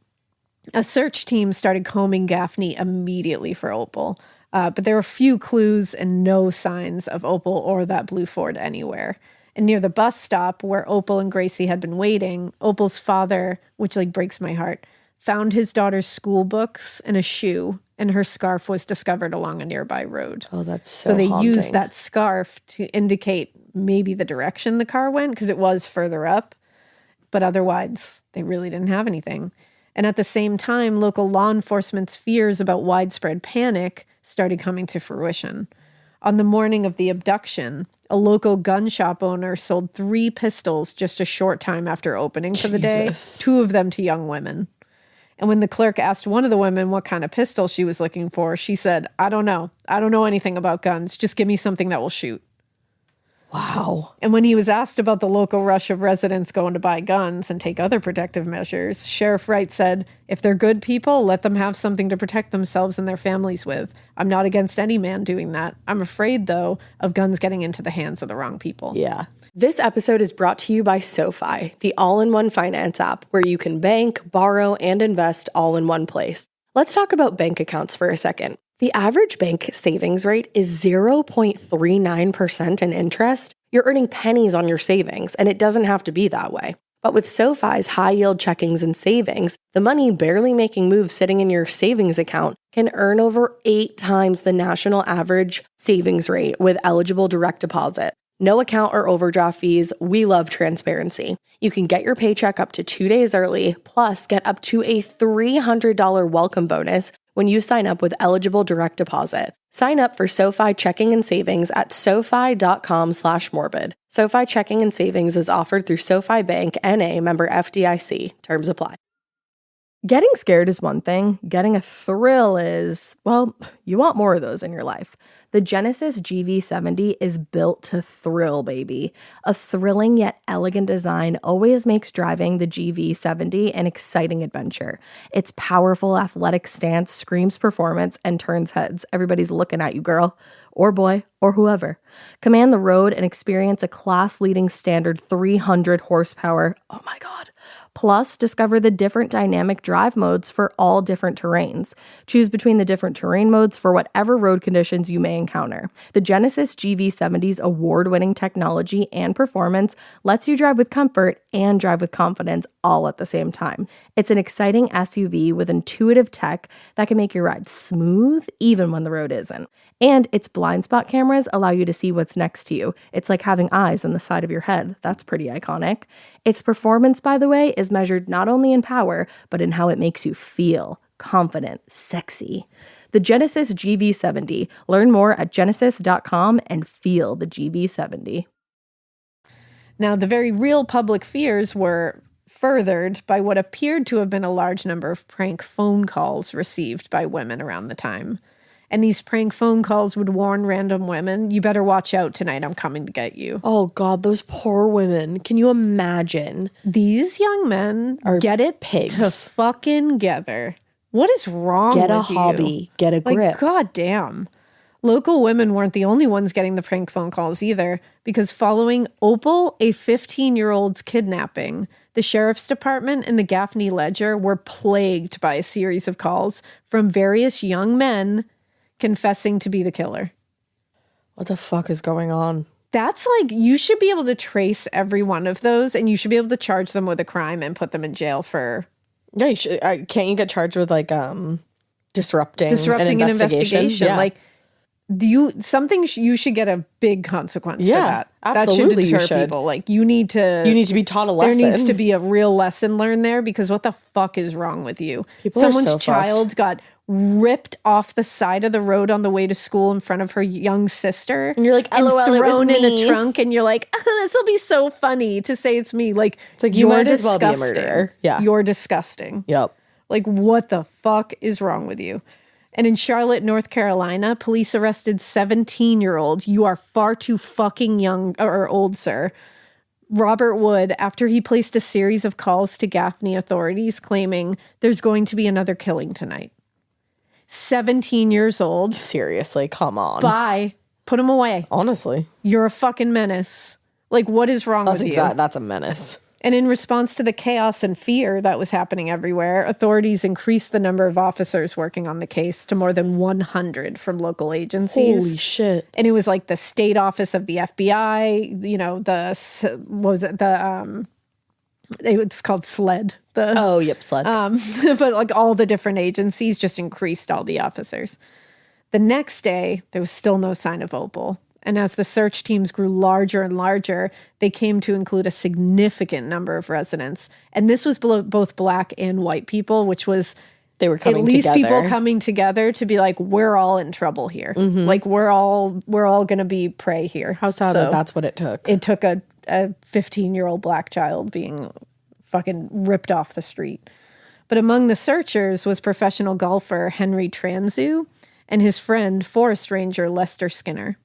a search team started combing Gaffney immediately for Opal, but there were few clues and no signs of Opal or that blue Ford anywhere. And near the bus stop where Opal and Gracie had been waiting, Opal's father, which breaks my heart, found his daughter's school books and a shoe, and her scarf was discovered along a nearby road. Oh, that's so they haunting. used that scarf to indicate maybe the direction the car went, because it was further up. But otherwise, they really didn't have anything. And at the same time, local law enforcement's fears about widespread panic started coming to fruition. On the morning of the abduction, a local gun shop owner sold 3 pistols just a short time after opening for the day, 2 of them to young women. And when the clerk asked one of the women what kind of pistol she was looking for, she said, "I don't know. I don't know anything about guns. Just give me something that will shoot." Wow. And when he was asked about the local rush of residents going to buy guns and take other protective measures, Sheriff Wright said, "If they're good people, let them have something to protect themselves and their families with. I'm not against any man doing that. I'm afraid, though, of guns getting into the hands of the wrong people." Yeah. This episode is brought to you by SoFi, the all-in-one finance app where you can bank, borrow, and invest all in one place. Let's talk about bank accounts for a second. The average bank savings rate is 0.39% in interest. You're earning pennies on your savings, and it doesn't have to be that way. But with SoFi's high-yield checkings and savings, the money barely making moves sitting in your savings account can earn over 8 times the national average savings rate with eligible direct deposit. No account or overdraft fees. We love transparency. You can get your paycheck up to 2 days early, plus get up to a $300 welcome bonus when you sign up with eligible direct deposit. Sign up for SoFi checking and savings at SoFi.com/morbid. SoFi checking and savings is offered through SoFi Bank, N.A., member FDIC. Terms apply. Getting scared is one thing. Getting a thrill is, well, you want more of those in your life. The Genesis GV70 is built to thrill, baby. A thrilling yet elegant design always makes driving the GV70 an exciting adventure. Its powerful athletic stance screams performance and turns heads. Everybody's looking at you, girl, or boy, or whoever. Command the road and experience a class-leading standard 300 horsepower. Oh my God. Plus, discover the different dynamic drive modes for all different terrains. Choose between the different terrain modes for whatever road conditions you may encounter. The Genesis GV70's award-winning technology and performance lets you drive with comfort and drive with confidence all at the same time. It's an exciting SUV with intuitive tech that can make your ride smooth even when the road isn't. And its blind spot cameras allow you to see what's next to you. It's like having eyes on the side of your head. That's pretty iconic. Its performance, by the way, is measured not only in power, but in how it makes you feel confident, sexy. The Genesis GV70. Learn more at genesis.com and feel the GV70. Now, the very real public fears were furthered by what appeared to have been a large number of prank phone calls received by women around the time. And these prank phone calls would warn random women, you better watch out tonight, I'm coming to get you. Oh, God, those poor women. Can you imagine? These young men get it pigs. to fucking gether. What is wrong with you? Get a hobby. Get a grip. Goddamn. Local women weren't the only ones getting the prank phone calls either, because following Opal, a 15-year-old's kidnapping, the sheriff's department and the Gaffney Ledger were plagued by a series of calls from various young men confessing to be the killer. What the fuck is going on? That's like, you should be able to trace every one of those, and you should be able to charge them with a crime and put them in jail for... Yeah, you should, can't you get charged with, like, disrupting an investigation? Yeah. Like, you should get a big consequence for that. Absolutely, that should deter people. Like, you need to be taught a lesson. There needs to be a real lesson learned there, because what the fuck is wrong with you? Someone's child got ripped off the side of the road on the way to school in front of her young sister, and you're like, LOL, thrown in a trunk, and you're like, this will be so funny to say it's me. Like, it's like, you might as well be a murderer. Yeah, you're disgusting. Yep. Like, what the fuck is wrong with you? And in Charlotte, North Carolina, police arrested 17-year-olds. You are far too fucking young or old, sir. Robert Wood, after he placed a series of calls to Gaffney authorities claiming there's going to be another killing tonight. 17 years old. Seriously, come on. Bye. Put him away. Honestly. You're a fucking menace. Like, what is wrong with you? That's a menace. And in response to the chaos and fear that was happening everywhere, authorities increased the number of officers working on the case to more than 100 from local agencies. Holy shit. And it was like the state office of the FBI, you know, it's called SLED. SLED. But like all the different agencies just increased all the officers. The next day, there was still no sign of Opal. And as the search teams grew larger and larger, they came to include a significant number of residents. And this was both black and white people, which was they were coming at least together. People coming together to be like, we're all in trouble here. Mm-hmm. Like, we're all going to be prey here. How sad that that's what it took. It took a 15-year-old black child being fucking ripped off the street. But among the searchers was professional golfer Henry Transu and his friend, forest ranger Lester Skinner.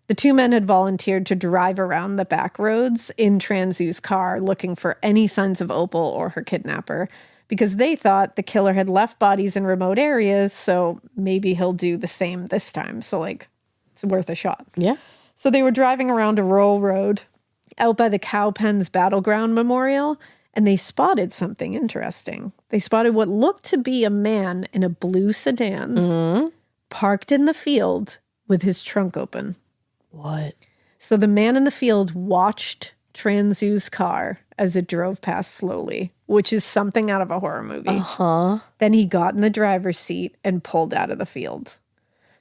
The two men had volunteered to drive around the back roads in Transu's car looking for any signs of Opal or her kidnapper, because they thought the killer had left bodies in remote areas, so maybe he'll do the same this time. So, like, it's worth a shot. Yeah. So they were driving around a rural road out by the Cowpens Battleground Memorial, and they spotted something interesting. They spotted what looked to be a man in a blue sedan parked in the field with his trunk open. What? So the man in the field watched Transu's car as it drove past slowly, which is something out of a horror movie. Uh-huh. Then he got in the driver's seat and pulled out of the field.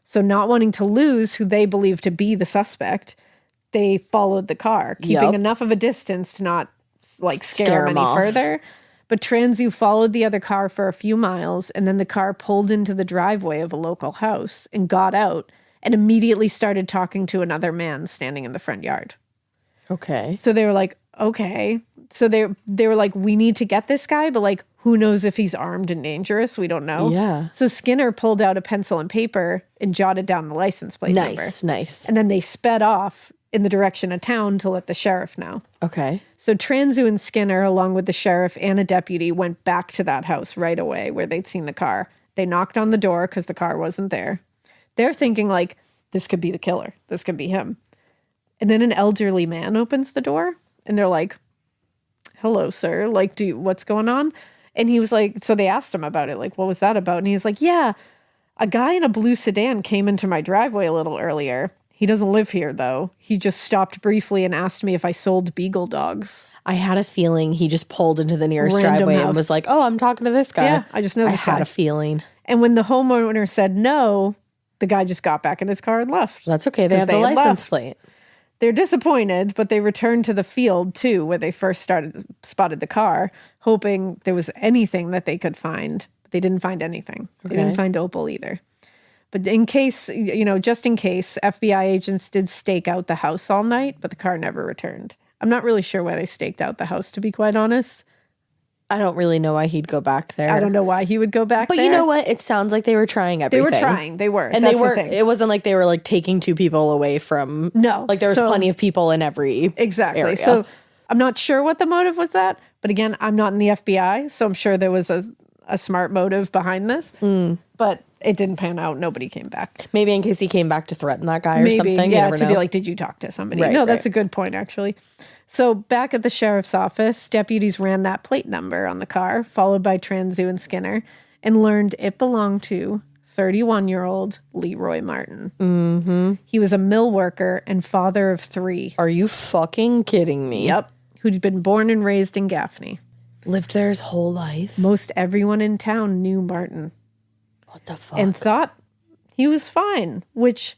So not wanting to lose who they believed to be the suspect, they followed the car, keeping enough of a distance to not like scare him any further. But Transu followed the other car for a few miles, and then the car pulled into the driveway of a local house and got out and immediately started talking to another man standing in the front yard. Okay. So they were like, okay. So they were like, we need to get this guy, but like, who knows if he's armed and dangerous? We don't know. Yeah. So Skinner pulled out a pencil and paper and jotted down the license plate number. Nice. And then they sped off in the direction of town to let the sheriff know. Okay. So Transu and Skinner, along with the sheriff and a deputy, went back to that house right away where they'd seen the car. They knocked on the door because the car wasn't there. They're thinking like, this could be the killer. This could be him. And then an elderly man opens the door and they're like, hello, sir. Like, what's going on? And he was like, so they asked him about it. Like, what was that about? And he was like, yeah, a guy in a blue sedan came into my driveway a little earlier. He doesn't live here, though. He just stopped briefly and asked me if I sold beagle dogs. I had a feeling he just pulled into the nearest driveway and was like, oh, I'm talking to this guy. Yeah, I just know this guy. I had a feeling. And when the homeowner said no, the guy just got back in his car and left. That's okay. They have the license plate. They're disappointed, but they returned to the field, too, where they first spotted the car, hoping there was anything that they could find. But they didn't find anything. They didn't find Opal either. But in case, just in case, FBI agents did stake out the house all night, but the car never returned. I'm not really sure why they staked out the house, to be quite honest. I don't really know why he'd go back there. I don't know why he would go back But there. you know what? It sounds like they were trying everything. They were trying. They were. And That's they were, the thing. it wasn't like they were like taking two people away from. No. Like there was plenty of people in every Exactly. area. So I'm not sure what the motive was that. But again, I'm not in the FBI. So I'm sure there was a smart motive behind this. But it didn't pan out. Nobody came back. Maybe in case he came back to threaten that guy or something. Yeah, you never to know. be like, did you talk to somebody? Right, No, that's right. a good point, actually. So back at the sheriff's office, deputies ran that plate number on the car, followed by Transu and Skinner, and learned it belonged to 31-year-old Leroy Martin. Mm-hmm. He was a mill worker and father of 3. Are you fucking kidding me? Yep. Who'd been born and raised in Gaffney. Lived there his whole life. Most everyone in town knew Martin What the fuck? and thought he was fine, which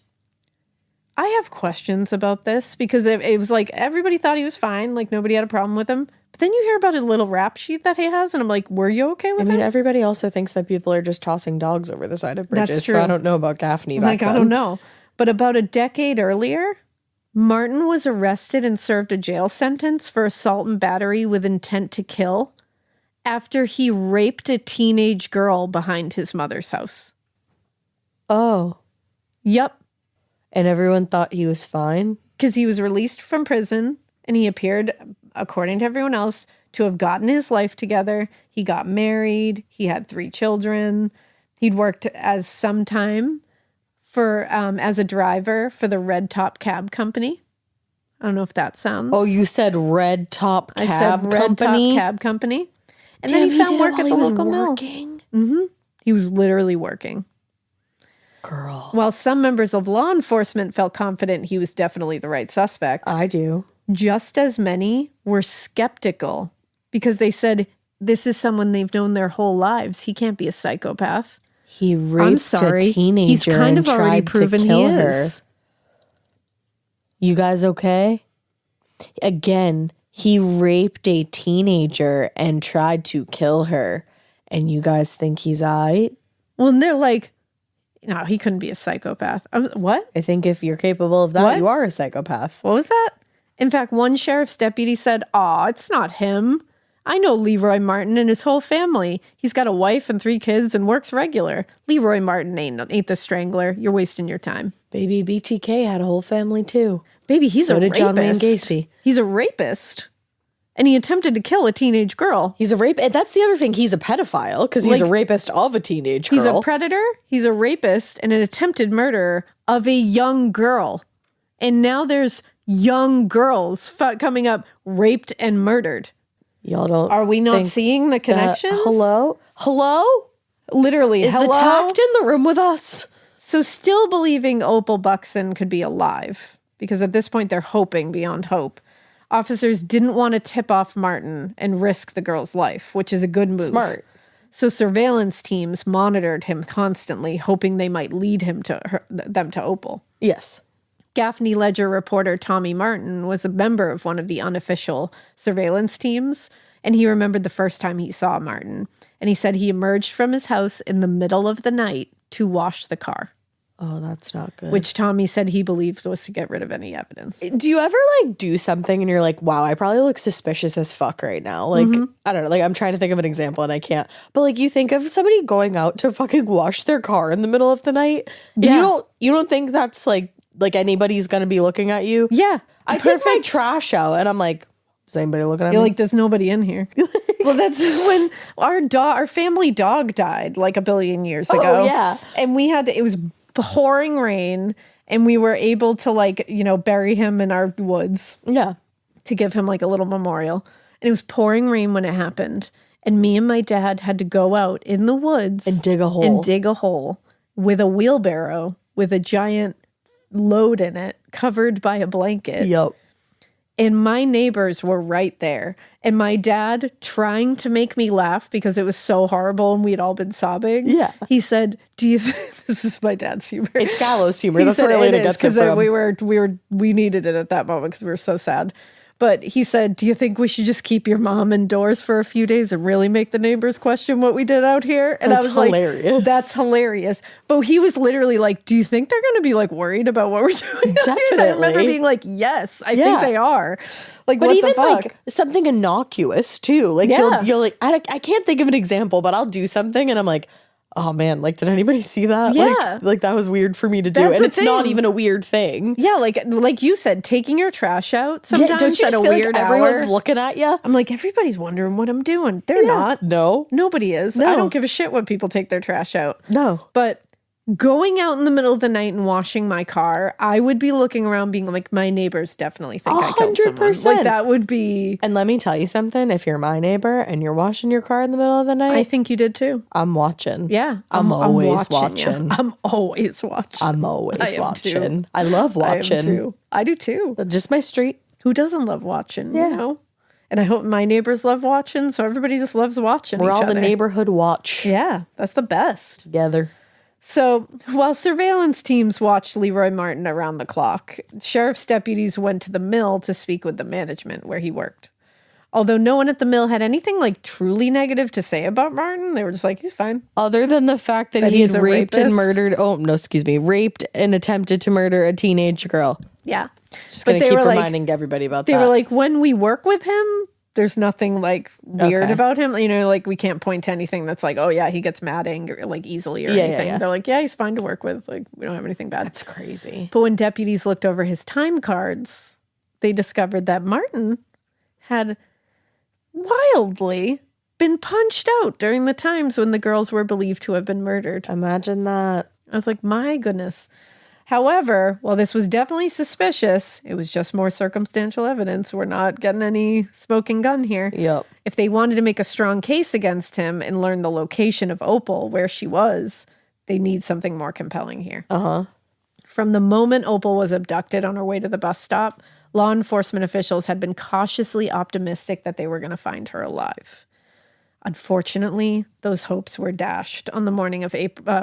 I have questions about this because it was like everybody thought he was fine, like nobody had a problem with him. But then you hear about a little rap sheet that he has, and I'm like, were you okay with it? everybody also thinks that people are just tossing dogs over the side of bridges. That's So true. I don't know about Gaffney back Like, then. I don't know. But about a decade earlier, Martin was arrested and served a jail sentence for assault and battery with intent to kill after he raped a teenage girl behind his mother's house. Oh. Yep. And everyone thought he was fine? Because he was released from prison and he appeared, according to everyone else, to have gotten his life together. He got married. He had 3 children. He'd worked as sometime for as a driver for the Red Top Cab Company. I don't know if that sounds. Oh, you said Red Top I Cab said Red Company? Top Cab Company. And Damn, then he found did it work while at he the was local mill. working? He was literally working. Girl. While some members of law enforcement felt confident he was definitely the right suspect, I do. just as many were skeptical because they said, this is someone they've known their whole lives. He can't be a psychopath. He raped I'm sorry. a teenager He's kind of and already tried proven to kill he her. is. You guys okay? Again, he raped a teenager and tried to kill her. And you guys think he's aight? Well, and they're like, no, he couldn't be a psychopath. What? I think if you're capable of that, What? you are a psychopath. What was that? In fact, one sheriff's deputy said, "Aw, it's not him. I know Leroy Martin and his whole family. He's got a wife and 3 kids and works regular. Leroy Martin ain't the Strangler. You're wasting your time." Baby BTK had a whole family too. Baby, he's So a did rapist. John Wayne Gacy. He's a rapist. And he attempted to kill a teenage girl. He's a rape. That's the other thing. He's a pedophile because he's a rapist of a teenage girl. He's a predator, he's a rapist, and an attempted murderer of a young girl. And now there's young girls coming up raped and murdered. Y'all don't. Are we not think seeing the that- connections? Hello? Literally, Is hello? the tact in the room with us? So still believing Opal Buckson could be alive, because at this point they're hoping beyond hope. Officers didn't want to tip off Martin and risk the girl's life, which is a good move. Smart. So surveillance teams monitored him constantly, hoping they might lead them to Opal. Yes. Gaffney Ledger reporter Tommy Martin was a member of one of the unofficial surveillance teams, and he remembered the first time he saw Martin. And he said he emerged from his house in the middle of the night to wash the car, Oh, that's not good. which Tommy said he believed was to get rid of any evidence. Do you ever like do something and you're like, wow, I probably look suspicious as fuck right now? Like, I don't know. Like, I'm trying to think of an example and I can't. But like, you think of somebody going out to fucking wash their car in the middle of the night, and Yeah. you don't think that's like anybody's gonna be looking at you? Yeah. I take my trash out and I'm like, is anybody looking at You're me? like, there's nobody in here. Well, that's when our family dog died like a billion years ago. Oh, yeah. And it was pouring rain, and we were able to bury him in our woods Yeah. to give him like a little memorial. And it was pouring rain when it happened. And me and my dad had to go out in the woods And dig a hole. with a wheelbarrow with a giant load in it covered by a blanket. Yep. And my neighbors were right there. And my dad, trying to make me laugh because it was so horrible and we'd all been sobbing. Yeah. He said, this is my dad's humor. It's gallows humor. He That's said where Elena it is, gets it 'cause from. we needed it at that moment because we were so sad. But he said, do you think we should just keep your mom indoors for a few days and really make the neighbors question what we did out here? And That's I was hilarious. like, that's hilarious. But he was literally like, do you think they're going to be like worried about what we're doing? Definitely. I remember being like, yes, I think they are. Like, But what even the fuck? like something innocuous too. Like you'll like, I can't think of an example, but I'll do something and I'm like, oh man, like, did anybody see that? Yeah. Like that was weird for me to do. That's And the it's not thing. even a weird thing. Yeah, like you said, taking your trash out sometimes Don't you at just a feel weird like hour. everyone's looking at you? I'm like, everybody's wondering what I'm doing. They're not. No. Nobody is. No. I don't give a shit when people take their trash out. No. But going out in the middle of the night and washing my car, I would be looking around being like, my neighbors definitely think I killed someone. 100%. Like, that would be... And let me tell you something. If you're my neighbor and you're washing your car in the middle of the I night, think you did too. I'm watching. Yeah. I'm always ya. watching. I'm always watching. I'm always I am watching. too. I love I am watching. too. I do too. Just my street. Who doesn't love watching, Yeah. you know? And I hope my neighbors love watching, so everybody just loves watching We're each all other. the neighborhood watch Yeah, that's the best. together. So while surveillance teams watched Leroy Martin around the clock, sheriff's deputies went to the mill to speak with the management where he worked. Although no one at the mill had anything like truly negative to say about Martin, they were just like, he's fine. Other than the fact that he he's had a raped and rapist? murdered, raped and attempted to murder a teenage girl. Yeah. Just But going to they keep were like- reminding everybody about They that. were like, when we work with him, there's nothing like weird Okay. about him. You know, like we can't point to anything that's like, oh yeah, he gets mad angry like easily or anything. yeah. They're like, yeah, he's fine to work with. Like we don't have anything bad. That's crazy. But when deputies looked over his time cards, they discovered that Martin had wildly been punched out during the times when the girls were believed to have been murdered. Imagine that. I was like, my goodness. However, while this was definitely suspicious, it was just more circumstantial evidence. We're not getting any smoking gun here. Yep. If they wanted to make a strong case against him and learn the location of Opal, where she was, they need something more compelling here. Uh-huh. From the moment Opal was abducted on her way to the bus stop, law enforcement officials had been cautiously optimistic that they were going to find her alive. Unfortunately, those hopes were dashed on the morning of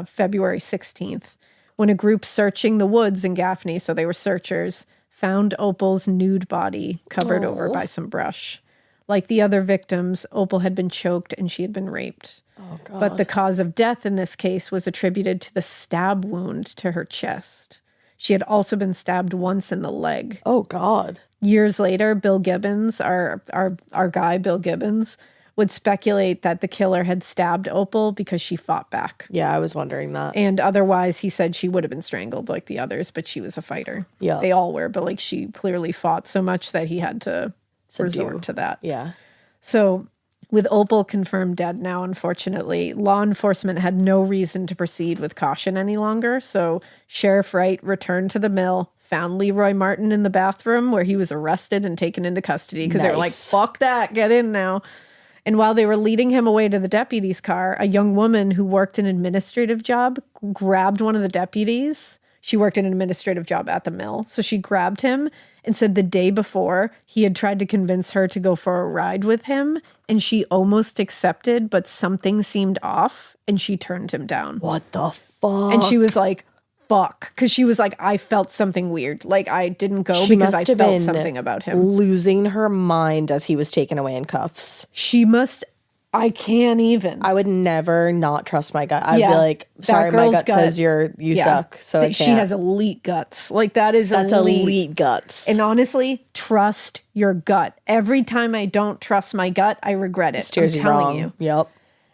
February 16th, when a group searching the woods in Gaffney, so they were searchers, found Opal's nude body covered over by some brush. Like the other victims, Opal had been choked and she had been raped. Oh, God. But the cause of death in this case was attributed to the stab wound to her chest. She had also been stabbed once in the leg. Oh, God. Years later, Bill Gibbons, our guy, Bill Gibbons, would speculate that the killer had stabbed Opal because she fought back. Yeah, I was wondering that. And otherwise, he said she would have been strangled like the others, but she was a fighter. Yeah. They all were, but like she clearly fought so much that he had to resort to that. Yeah. So with Opal confirmed dead now, unfortunately, law enforcement had no reason to proceed with caution any longer. So Sheriff Wright returned to the mill, found Leroy Martin in the bathroom where he was arrested and taken into custody because they were like, Nice. fuck that, get in now. And while they were leading him away to the deputy's car, a young woman who worked an administrative job grabbed one of the deputies. She worked an administrative job at the mill. So she grabbed him and said the day before he had tried to convince her to go for a ride with him. And she almost accepted, but something seemed off and she turned him down. What the fuck? And she was like, fuck. Because she was like, I felt something weird. Like I didn't go She because I must have felt been something about him. losing her mind as he was taken away in cuffs. She must, I can't even. I would never not trust my gut. I'd Yeah, be like, that sorry, my girl's gut gut- says you Yeah. suck. So I can't. She has elite guts. Like that's elite guts. And honestly, trust your gut. Every time I don't trust my gut, I regret it. Steers I'm you telling wrong. you. Yep.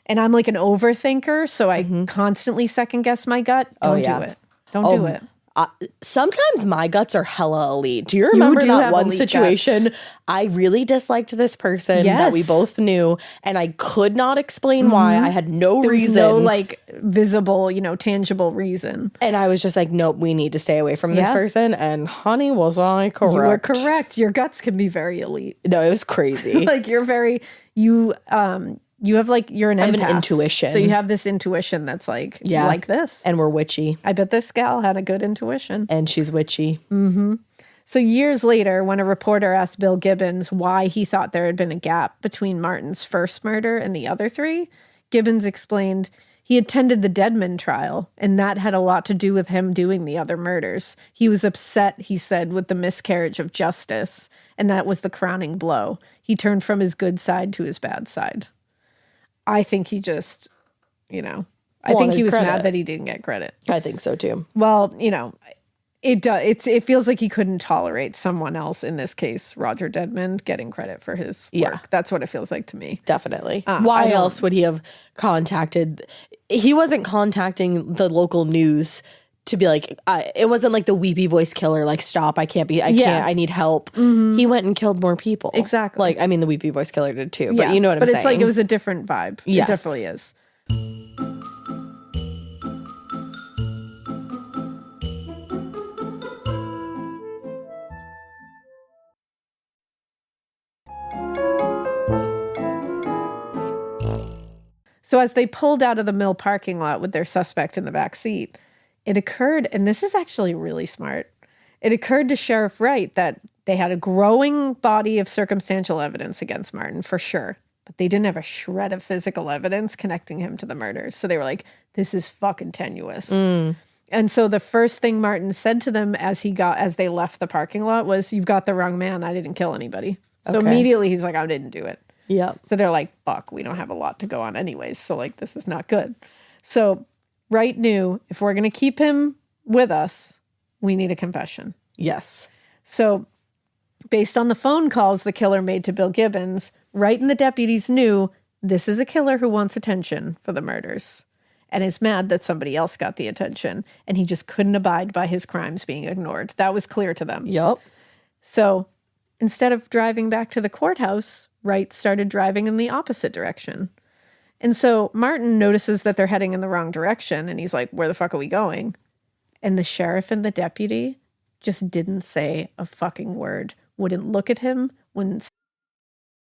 And I'm like an overthinker, so I constantly second guess my gut. Don't yeah. do it. Don't do it. Sometimes my guts are hella elite. Do you remember do that have one elite situation? guts. I really disliked this person that we Yes. both knew, and I could not explain why. I had no There was reason. no like visible, tangible reason. And I was just like, nope, we need to stay away from this Yeah. person. And honey, was I correct? You were correct. Your guts can be very elite. No, it was crazy. Like you're very you have like you're an have an empath. intuition. So you have this intuition that's like like this. And we're witchy. I bet this gal had a good intuition. And she's witchy. So years later, when a reporter asked Bill Gibbons why he thought there had been a gap between Martin's first murder and the other three, Gibbons explained he attended the Dedmond trial, and that had a lot to do with him doing the other murders. He was upset, he said, with the miscarriage of justice, And that was the crowning blow. He turned from his good side to his bad side. I think he just, I think he was mad that he didn't get credit. I think so too. Well, it feels like he couldn't tolerate someone else, in this case, Roger Dedmond, getting credit for his work. Yeah. That's what it feels like to me. Definitely. Why else would he have contacted? He wasn't contacting the local news to be like, it wasn't like the weepy voice killer, like, stop, I can't, I need help. He went and killed more people. Exactly. Like, I mean, the weepy voice killer did too, but you know what I'm saying. But it's like, it was a different vibe. Yes. It definitely is. So as they pulled out of the mill parking lot with their suspect in the back seat, it occurred, and this is actually really smart, it occurred to Sheriff Wright that they had a growing body of circumstantial evidence against Martin, for sure, but they didn't have a shred of physical evidence connecting him to the murders. So they were like, this is fucking tenuous. And so the first thing Martin said to them as they left the parking lot was, you've got the wrong man. I didn't kill anybody. So immediately he's like, I didn't do it. Yeah. So they're like, fuck, we don't have a lot to go on anyways. So like, this is not good. So Wright knew, if we're going to keep him with us, we need a confession. Yes. So based on the phone calls the killer made to Bill Gibbons, Wright and the deputies knew this is a killer who wants attention for the murders and is mad that somebody else got the attention, and he just couldn't abide by his crimes being ignored. That was clear to them. Yup. So instead of driving back to the courthouse, Wright started driving in the opposite direction. And so Martin notices that they're heading in the wrong direction, and he's like, where the fuck are we going? And the sheriff and the deputy just didn't say a fucking word, wouldn't look at him, wouldn't.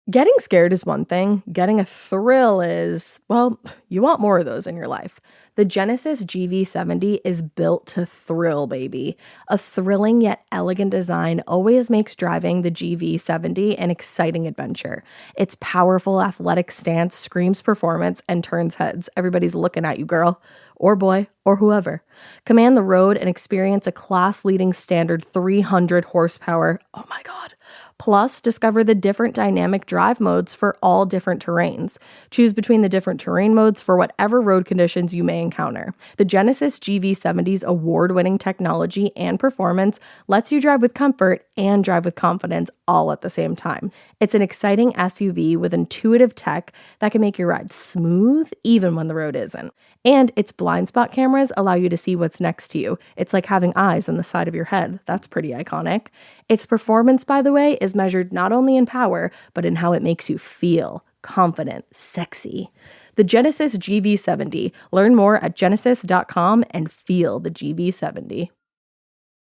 Getting scared is one thing. Getting a thrill is, well, you want more of those in your life. The Genesis GV70 is built to thrill, baby. A thrilling yet elegant design always makes driving the GV70 an exciting adventure. Its powerful athletic stance screams performance and turns heads. Everybody's looking at you, girl, or boy, or whoever. Command the road and experience a class-leading standard 300 horsepower. Oh my God. Plus, discover the different dynamic drive modes for all different terrains. Choose between the different terrain modes for whatever road conditions you may encounter. The Genesis GV70's award-winning technology and performance lets you drive with comfort and drive with confidence all at the same time. It's an exciting SUV with intuitive tech that can make your ride smooth even when the road isn't. And its blind spot cameras allow you to see what's next to you. It's like having eyes on the side of your head. That's pretty iconic. Its performance, by the way, is measured not only in power, but in how it makes you feel confident, sexy. The Genesis GV70. Learn more at genesis.com and feel the GV70.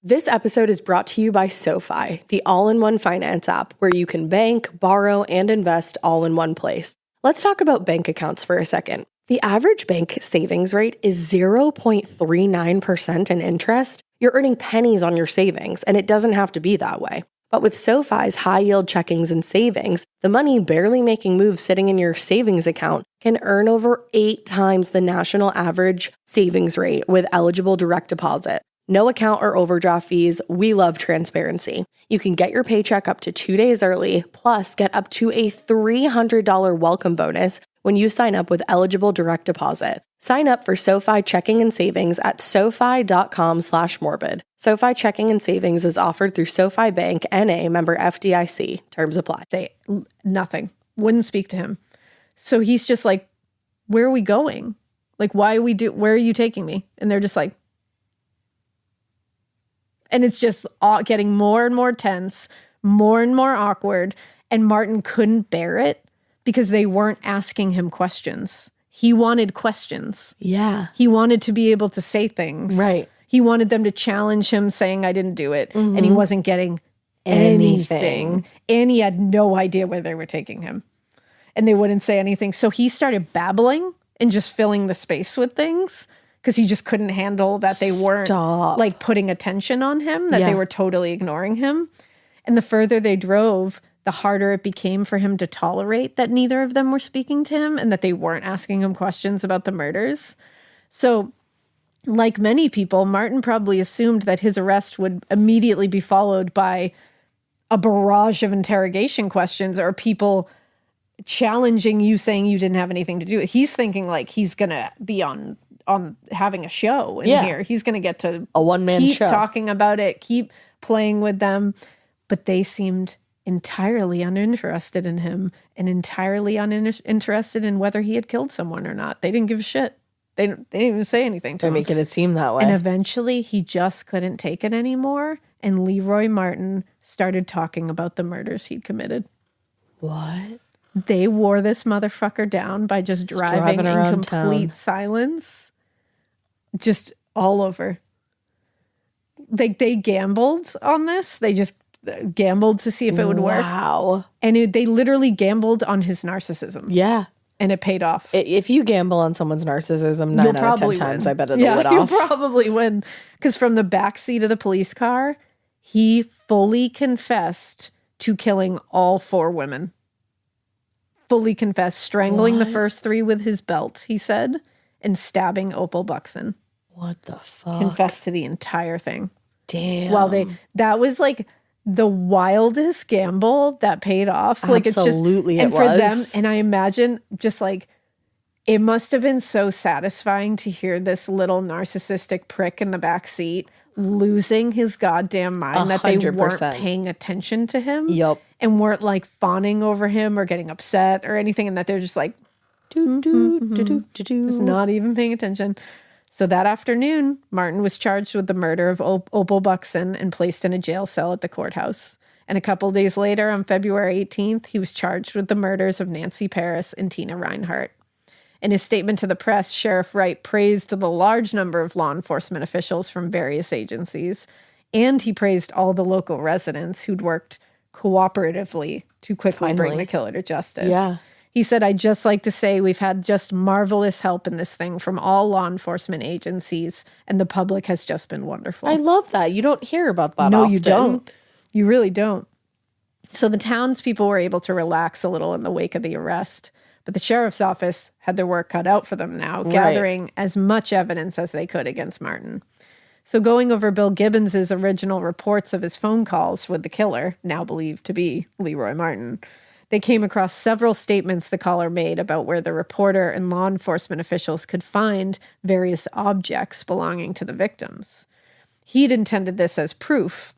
This episode is brought to you by SoFi, the all-in-one finance app where you can bank, borrow, and invest all in one place. Let's talk about bank accounts for a second. The average bank savings rate is 0.39% in interest. You're earning pennies on your savings, and it doesn't have to be that way. But with SoFi's high-yield checkings and savings, the money barely making moves sitting in your savings account can earn over 8 times the national average savings rate with eligible direct deposit. No account or overdraft fees. We love transparency. You can get your paycheck up to 2 days early, plus get up to a $300 welcome bonus when you sign up with eligible direct deposit. Sign up for SoFi checking and savings at SoFi.com/morbid. SoFi checking and savings is offered through SoFi Bank, N.A., member FDIC. Terms apply. Say nothing. Wouldn't speak to him. So he's just like, where are we going? Like, where are you taking me? And they're just like, and it's just getting more and more tense, more and more awkward. And Martin couldn't bear it because they weren't asking him questions. He wanted questions. Yeah. He wanted to be able to say things. Right. He wanted them to challenge him saying, I didn't do it. And he wasn't getting anything. And he had no idea where they were taking him. And they wouldn't say anything. So he started babbling and just filling the space with things because he just couldn't handle that they weren't like putting attention on him, that they were totally ignoring him. And the further they drove, the harder it became for him to tolerate that neither of them were speaking to him and that they weren't asking him questions about the murders. So, like many people, Martin probably assumed that his arrest would immediately be followed by a barrage of interrogation questions or people challenging you saying you didn't have anything to do with it. He's thinking like he's going to be on having a show in here. He's going to get to a one-man keep show. Talking about it, keep playing with them. But they seemed entirely uninterested in him and entirely uninterested in whether he had killed someone or not. They didn't give a shit. They didn't even say anything to him. They're making it seem that way. And eventually he just couldn't take it anymore. And Leroy Martin started talking about the murders he'd committed. What? They wore this motherfucker down by just driving in complete silence. Just all over. They gambled on this. They just gambled to see if it would work. Wow. And they literally gambled on his narcissism. Yeah. And it paid off. If you gamble on someone's narcissism 9 out of 10 times, I bet it'll let off. You'll probably win. Because from the backseat of the police car, he fully confessed to killing all 4 women. Fully confessed, strangling the first 3 with his belt, he said, and stabbing Opal Buckson. What the fuck? Confessed to the entire thing. Damn. That was like the wildest gamble that paid off. Like Absolutely, it's just, and it for them, was. and I imagine just like, it must have been so satisfying to hear this little narcissistic prick in the back seat losing his goddamn mind 100%. That they weren't paying attention to him. Yup. And weren't like fawning over him or getting upset or anything. And that they're just like, just not even paying attention. So that afternoon, Martin was charged with the murder of Opal Buckson and placed in a jail cell at the courthouse. And a couple days later, on February 18th, he was charged with the murders of Nancy Paris and Tina Rhinehart. In his statement to the press, Sheriff Wright praised the large number of law enforcement officials from various agencies, and he praised all the local residents who'd worked cooperatively to quickly bring the killer to justice. Yeah. He said, "I'd just like to say we've had just marvelous help in this thing from all law enforcement agencies, and the public has just been wonderful." I love that. You don't hear about that No, often. you don't. You really don't. So the townspeople were able to relax a little in the wake of the arrest, but the sheriff's office had their work cut out for them now, gathering as much evidence as they could against Martin. So going over Bill Gibbons' original reports of his phone calls with the killer, now believed to be Leroy Martin, they came across several statements the caller made about where the reporter and law enforcement officials could find various objects belonging to the victims. He'd intended this as proof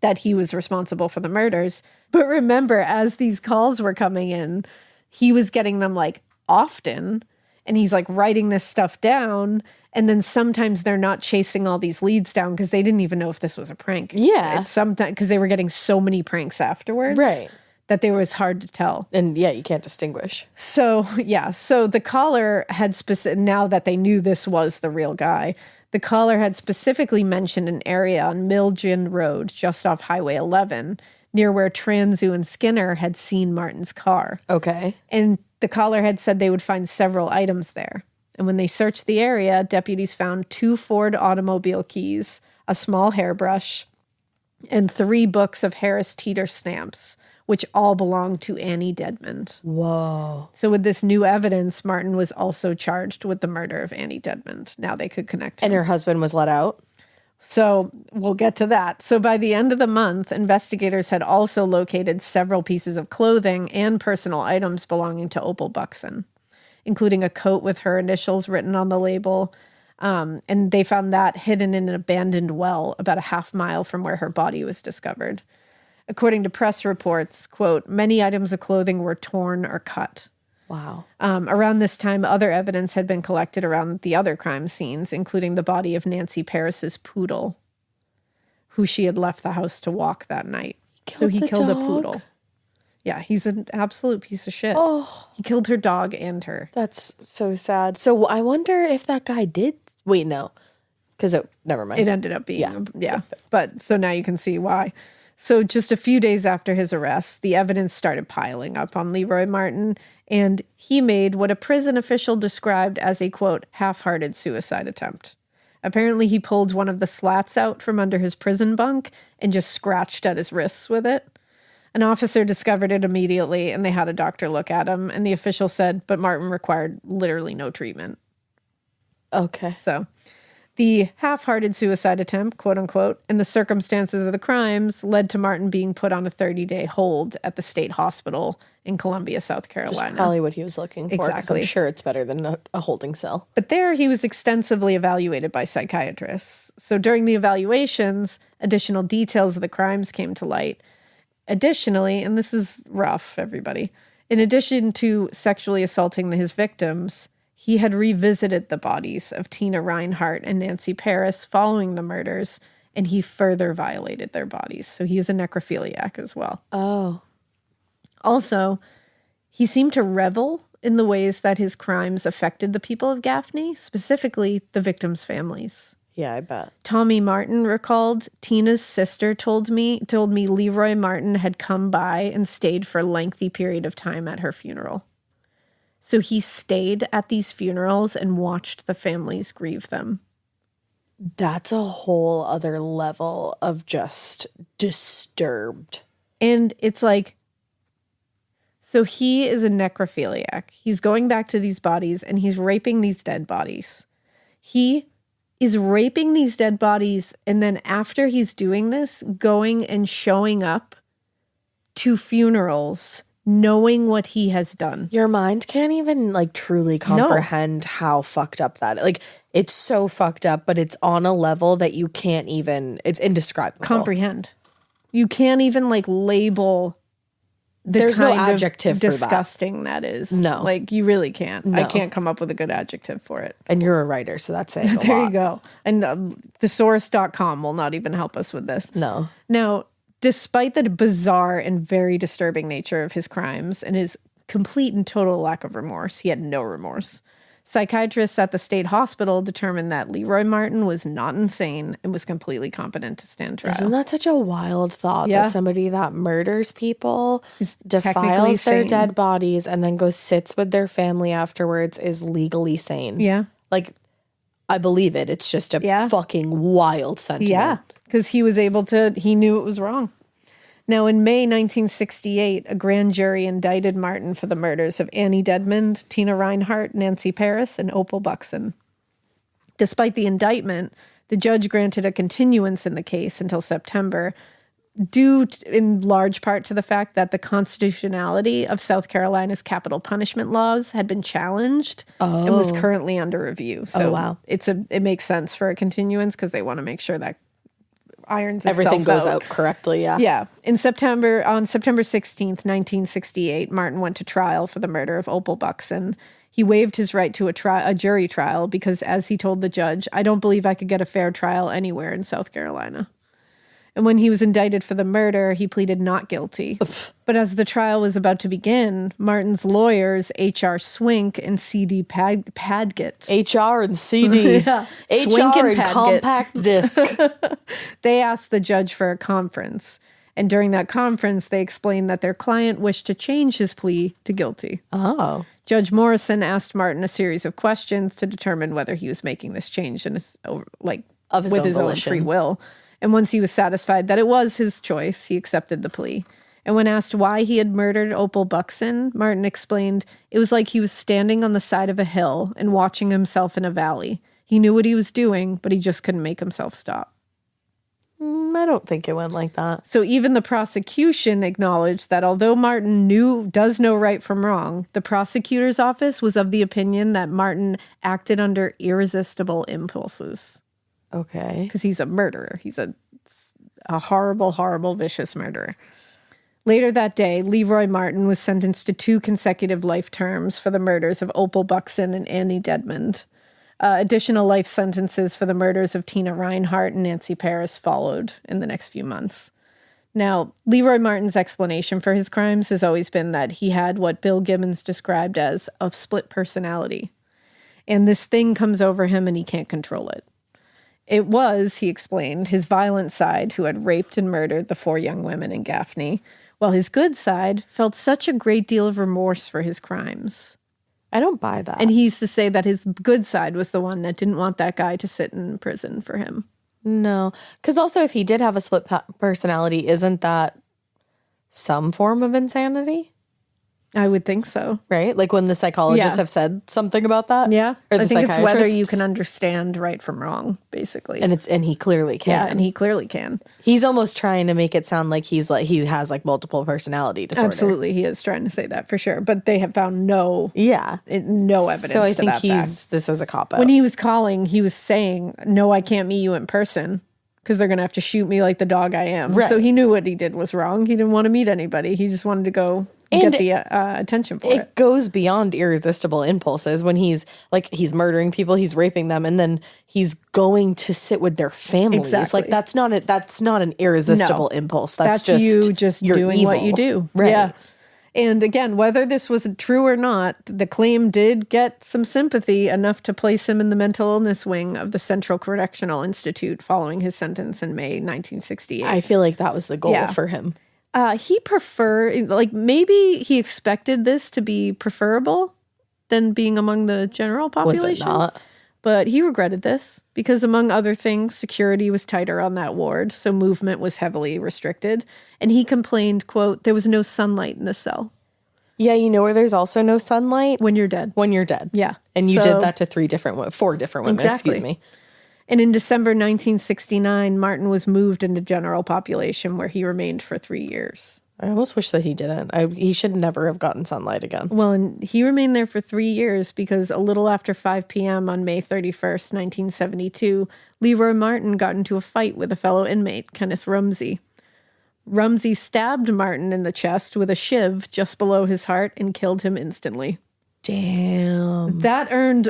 that he was responsible for the murders. But remember, as these calls were coming in, he was getting them like often, and he's like writing this stuff down. And then sometimes they're not chasing all these leads down because they didn't even know if this was a prank. Yeah. Sometimes because they were getting so many pranks afterwards. Right. That they was hard to tell. And yeah, you can't distinguish. So, yeah. So the caller had now that they knew this was the real guy, the caller had specifically mentioned an area on Milgin Road, just off Highway 11, near where Transu and Skinner had seen Martin's car. Okay. And the caller had said they would find several items there. And when they searched the area, deputies found 2 Ford automobile keys, a small hairbrush, and 3 books of Harris Teeter stamps, which all belonged to Annie Dedmond. Whoa. So with this new evidence, Martin was also charged with the murder of Annie Dedmond. Now they could connect him. And her husband was let out? So we'll get to that. So by the end of the month, investigators had also located several pieces of clothing and personal items belonging to Opal Buckson, including a coat with her initials written on the label. And they found that hidden in an abandoned well about a half mile from where her body was discovered. According to press reports, quote, many items of clothing were torn or cut. Wow. Around this time, other evidence had been collected around the other crime scenes, including the body of Nancy Paris's poodle, who she had left the house to walk that night. So he killed a poodle. Yeah, he's an absolute piece of shit. Oh. He killed her dog and her. That's so sad. So I wonder if that guy did... Wait, no. Because never mind. It ended up being... Yeah. But so now you can see why. So just a few days after his arrest, the evidence started piling up on Leroy Martin, and he made what a prison official described as a, quote, half-hearted suicide attempt. Apparently, he pulled one of the slats out from under his prison bunk and just scratched at his wrists with it. An officer discovered it immediately, and they had a doctor look at him, and the official said, but Martin required literally no treatment. Okay. So The half-hearted suicide attempt, quote unquote, and the circumstances of the crimes led to Martin being put on a 30-day hold at the state hospital in Columbia, South Carolina. That's probably what he was looking for. Exactly. I'm sure it's better than a holding cell. But there he was extensively evaluated by psychiatrists. So during the evaluations, additional details of the crimes came to light. Additionally, and this is rough, everybody, in addition to sexually assaulting his victims, he had revisited the bodies of Tina Rhinehart and Nancy Paris following the murders, and he further violated their bodies. So he is a necrophiliac as well. Oh. Also, he seemed to revel in the ways that his crimes affected the people of Gaffney, specifically the victims' families. Yeah, I bet. Tommy Martin recalled, Tina's sister told me Leroy Martin had come by and stayed for a lengthy period of time at her funeral. So he stayed at these funerals and watched the families grieve them. That's a whole other level of just disturbed. And it's like, so he is a necrophiliac. He's going back to these bodies and he's raping these dead bodies. He is raping these dead bodies, and then after he's doing this, going and showing up to funerals knowing what he has done. Your mind can't even like truly comprehend how fucked up that is. Like, it's so fucked up, but it's on a level that you can't even, it's indescribable. Comprehend. You can't even like label there's no adjective for disgusting that is. No. Like, you really can't. No. I can't come up with a good adjective for it. And you're a writer, so that's saying a there lot. You go. And thesaurus.com will not even help us with this. No. Now, despite the bizarre and very disturbing nature of his crimes and his complete and total lack of remorse, he had no remorse. Psychiatrists at the state hospital determined that Leroy Martin was not insane and was completely competent to stand trial. Isn't that such a wild thought Yeah. that somebody that murders people, technically defiles their sane. dead bodies, and then goes sits with their family afterwards is legally sane? Yeah. Like, I believe it. It's just a fucking wild sentiment. Yeah, because he was able to, he knew it was wrong. Now, in May 1968, a grand jury indicted Martin for the murders of Annie Dedmond, Tina Rhinehart, Nancy Paris, and Opal Buckson. Despite the indictment, the judge granted a continuance in the case until September, due in large part to the fact that the constitutionality of South Carolina's capital punishment laws had been challenged and was currently under review. So wow. It makes sense for a continuance because they want to make sure that irons everything itself goes out correctly. Yeah. On September 16th, 1968, Martin went to trial for the murder of Opal Buckson. He waived his right to a jury trial because, as he told the judge, I don't believe I could get a fair trial anywhere in South Carolina. And when he was indicted for the murder, he pleaded not guilty. But as the trial was about to begin, Martin's lawyers, H.R. Swink and C.D. Padgett. H.R. and C.D. Yeah. H.R. and compact disc. They asked the judge for a conference. And during that conference, they explained that their client wished to change his plea to guilty. Oh. Judge Morrison asked Martin a series of questions to determine whether he was making this change in his own free will. And once he was satisfied that it was his choice, he accepted the plea. And when asked why he had murdered Opal Buckson, Martin explained it was like he was standing on the side of a hill and watching himself in a valley. He knew what he was doing, but he just couldn't make himself stop. I don't think it went like that. So even the prosecution acknowledged that although Martin does know right from wrong, the prosecutor's office was of the opinion that Martin acted under irresistible impulses. Okay. Because he's a murderer. He's a horrible, horrible, vicious murderer. Later that day, Leroy Martin was sentenced to 2 consecutive life terms for the murders of Opal Buckson and Annie Dedmond. Additional life sentences for the murders of Tina Rhinehart and Nancy Paris followed in the next few months. Now, Leroy Martin's explanation for his crimes has always been that he had what Bill Gibbons described as a split personality. And this thing comes over him and he can't control it. It was, he explained, his violent side who had raped and murdered the 4 young women in Gaffney, while his good side felt such a great deal of remorse for his crimes. I don't buy that. And he used to say that his good side was the one that didn't want that guy to sit in prison for him. No. Because also if he did have a split personality, isn't that some form of insanity? I would think so. right? Like when the psychologists Yeah. have said something about that. Yeah. Or the I think it's whether you psychiatrists. can understand right from wrong, basically. And he clearly can. yeah, and he clearly can. He's almost trying to make it sound like he has like multiple personality disorder. Absolutely, he is trying to say that for sure. But they have found no evidence So I to think that fact. this is a cop out. When he was calling, he was saying, "No, I can't meet you in person because they're going to have to shoot me like the dog I am." Right. So he knew what he did was wrong. He didn't want to meet anybody. He just wanted to go And get the attention for it. It goes beyond irresistible impulses when he's murdering people, he's raping them, and then he's going to sit with their families. Exactly. Like that's not an irresistible impulse. That's just you just you're doing what evil. you do. Right. Yeah. And again, whether this was true or not, the claim did get some sympathy enough to place him in the mental illness wing of the Central Correctional Institute following his sentence in May 1968. I feel like that was the goal Yeah. for him. He preferred, like, maybe he expected this to be preferable than being among the general Was population. it not? But he regretted this because, among other things, security was tighter on that ward, so movement was heavily restricted. And he complained, quote, "There was no sunlight in the cell Yeah, you know where there's also no sunlight? when you're dead." When you're dead. Yeah. And you So- did that to four different women, Exactly. excuse me. And in December 1969, Martin was moved into general population where he remained for 3 years. I almost wish that he didn't. He should never have gotten sunlight again. Well, and he remained there for 3 years because a little after 5 p.m. on May 31st, 1972, Leroy Martin got into a fight with a fellow inmate, Kenneth Rumsey. Rumsey stabbed Martin in the chest with a shiv just below his heart and killed him instantly. Damn. That earned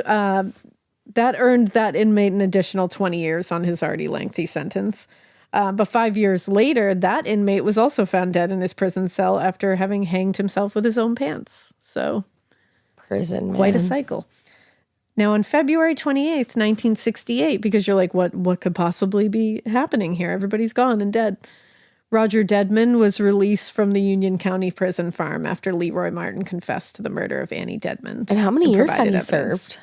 that inmate an additional 20 years on his already lengthy sentence. But 5 years later, that inmate was also found dead in his prison cell after having hanged himself with his own pants. So Prison, man. quite a cycle. Now, on February 28th, 1968, because you're like, what could possibly be happening here? Everybody's gone and dead. Roger Dedmond was released from the Union County Prison Farm after Leroy Martin confessed to the murder of Annie Dedmond. And how many years had he provided evidence. served?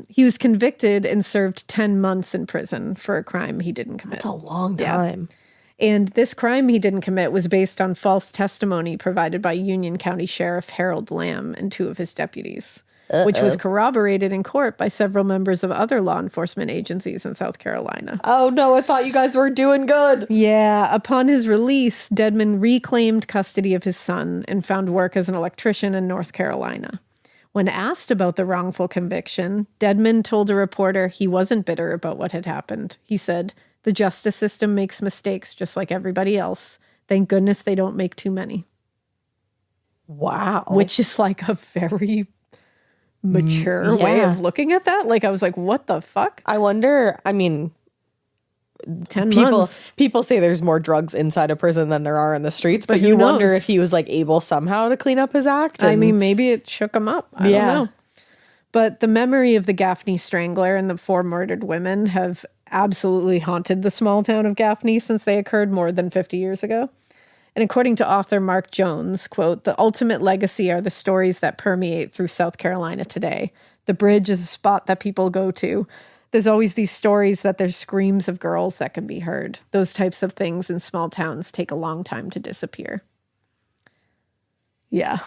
He was convicted and served 10 months in prison for a crime he didn't commit. That's a long time. And this crime he didn't commit was based on false testimony provided by Union County Sheriff Harold Lamb and 2 of his deputies, which was corroborated in court by several members of other law enforcement agencies in South Carolina. Oh, no, I thought you guys were doing good. Yeah, upon his release, Dedmond reclaimed custody of his son and found work as an electrician in North Carolina. When asked about the wrongful conviction, Dedmond told a reporter he wasn't bitter about what had happened. He said, "The justice system makes mistakes just like everybody else. Thank goodness they don't make too many." Wow. Which is like a very mature way yeah. of looking at that. Like, I was like, what the fuck? I wonder, I mean, 10 months. people say there's more drugs inside a prison than there are in the streets, but who you wonder knows? if he was like able somehow to clean up his act. I and- mean, maybe it shook him up. I Yeah. don't know. But the memory of the Gaffney Strangler and the 4 murdered women have absolutely haunted the small town of Gaffney since they occurred more than 50 years ago. And according to author Mark Jones, quote, "The ultimate legacy are the stories that permeate through South Carolina today. The bridge is a spot that people go to. There's always these stories that there's screams of girls that can be heard. Those types of things in small towns take a long time to disappear." Yeah.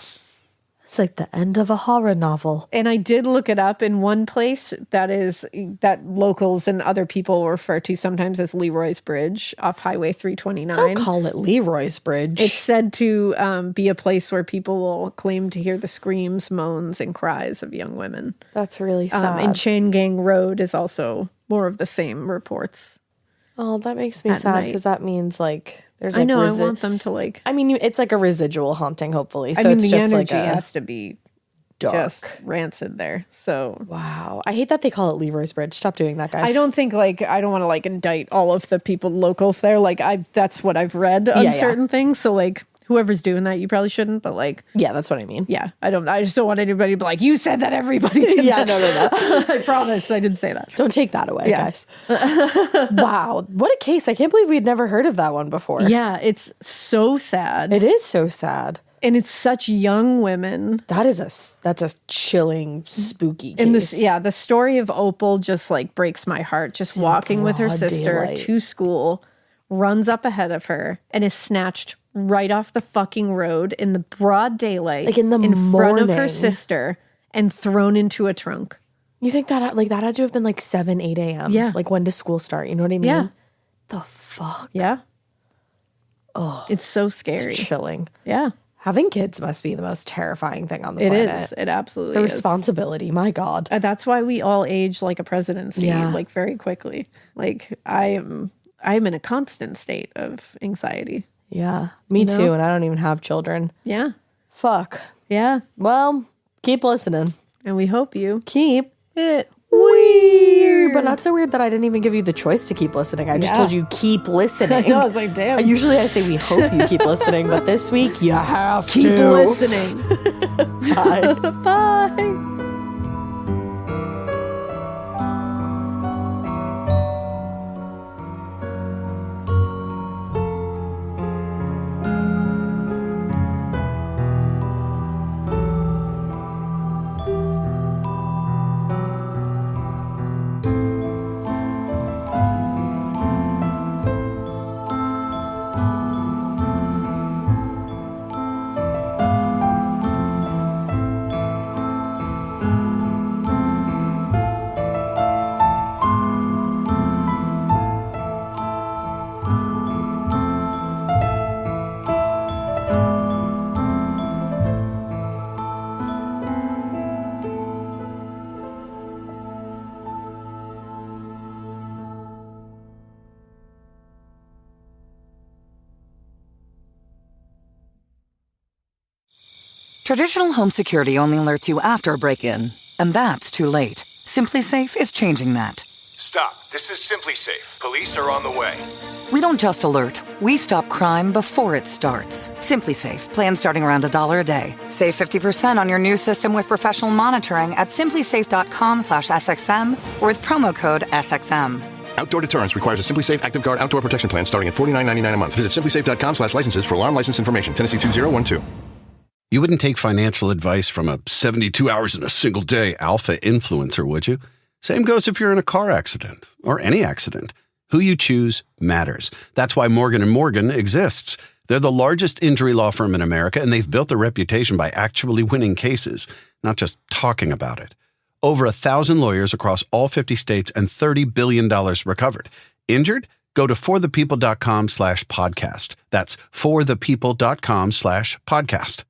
It's like the end of a horror novel. And I did look it up in one place that locals and other people refer to sometimes as Leroy's Bridge off Highway 329. Don't call it Leroy's Bridge. It's said to be a place where people will claim to hear the screams, moans, and cries of young women. That's really sad. And Chain Gang Road is also more of the same reports. Oh, that makes me At sad night. because that means like there's I like know, I want them to like... I mean, it's like a residual haunting, hopefully. So I mean, it's the just energy like a has to be dark. just rancid there. So Wow. I hate that they call it Leroy's Bridge. Stop doing that, guys. I don't think I don't want to like indict all of the people locals there. Like that's what I've read on Yeah, yeah. certain things. So like whoever's doing that, you probably shouldn't. But like, Yeah, that's what I mean. yeah, I just don't want anybody to be like, you said that everybody did Yeah, that. no. I promise I didn't say that. Don't take that away, Yeah. guys. Wow. What a case. I can't believe we'd never heard of that one before. Yeah, it's so sad. It is so sad. And it's such young women. That's a chilling, spooky case. And the story of Opal just like breaks my heart. Just walking with her broad sister daylight. to school, runs up ahead of her, and is snatched right off the fucking road in the broad daylight, Like in the front of her morning. sister, and thrown into a trunk. You think that that had to have been like 7, 8 a.m.? Yeah. Like when does school start? You know what I mean? Yeah. The fuck? Yeah. Oh, It's so scary. it's chilling. Yeah. Having kids must be the most terrifying thing on the It planet. is. It absolutely The is. responsibility, my God. That's why we all age like a presidency, Yeah. like very quickly. Like I'm in a constant state of anxiety. Yeah, me know? too. And I don't even have children. Yeah. Fuck. Yeah. Well, keep listening. And we hope you Keep it weird. But not so weird that I didn't even give you the choice to keep listening. I just Yeah. told you keep listening. I know, I was like, damn. Usually I say we hope you keep listening, but this week you have Keep to. listening. Bye. Bye. Traditional home security only alerts you after a break-in, and that's too late. SimpliSafe is changing that. Stop. This is Simply Safe. Police are on the way. We don't just alert, we stop crime before it starts. SimpliSafe, plan starting around $1 a day. Save 50% on your new system with professional monitoring at simplysafe.com/SXM or with promo code SXM. Outdoor deterrence requires a Simply Safe Active Guard outdoor protection plan starting at $49.99 a month. Visit simplysafe.com/licenses for alarm license information. Tennessee 2012. You wouldn't take financial advice from a 72 hours in a single day alpha influencer, would you? Same goes if you're in a car accident or any accident. Who you choose matters. That's why Morgan & Morgan exists. They're the largest injury law firm in America, and they've built a reputation by actually winning cases, not just talking about it. Over 1,000 lawyers across all 50 states and $30 billion recovered. Injured? Go to forthepeople.com/podcast. That's forthepeople.com/podcast.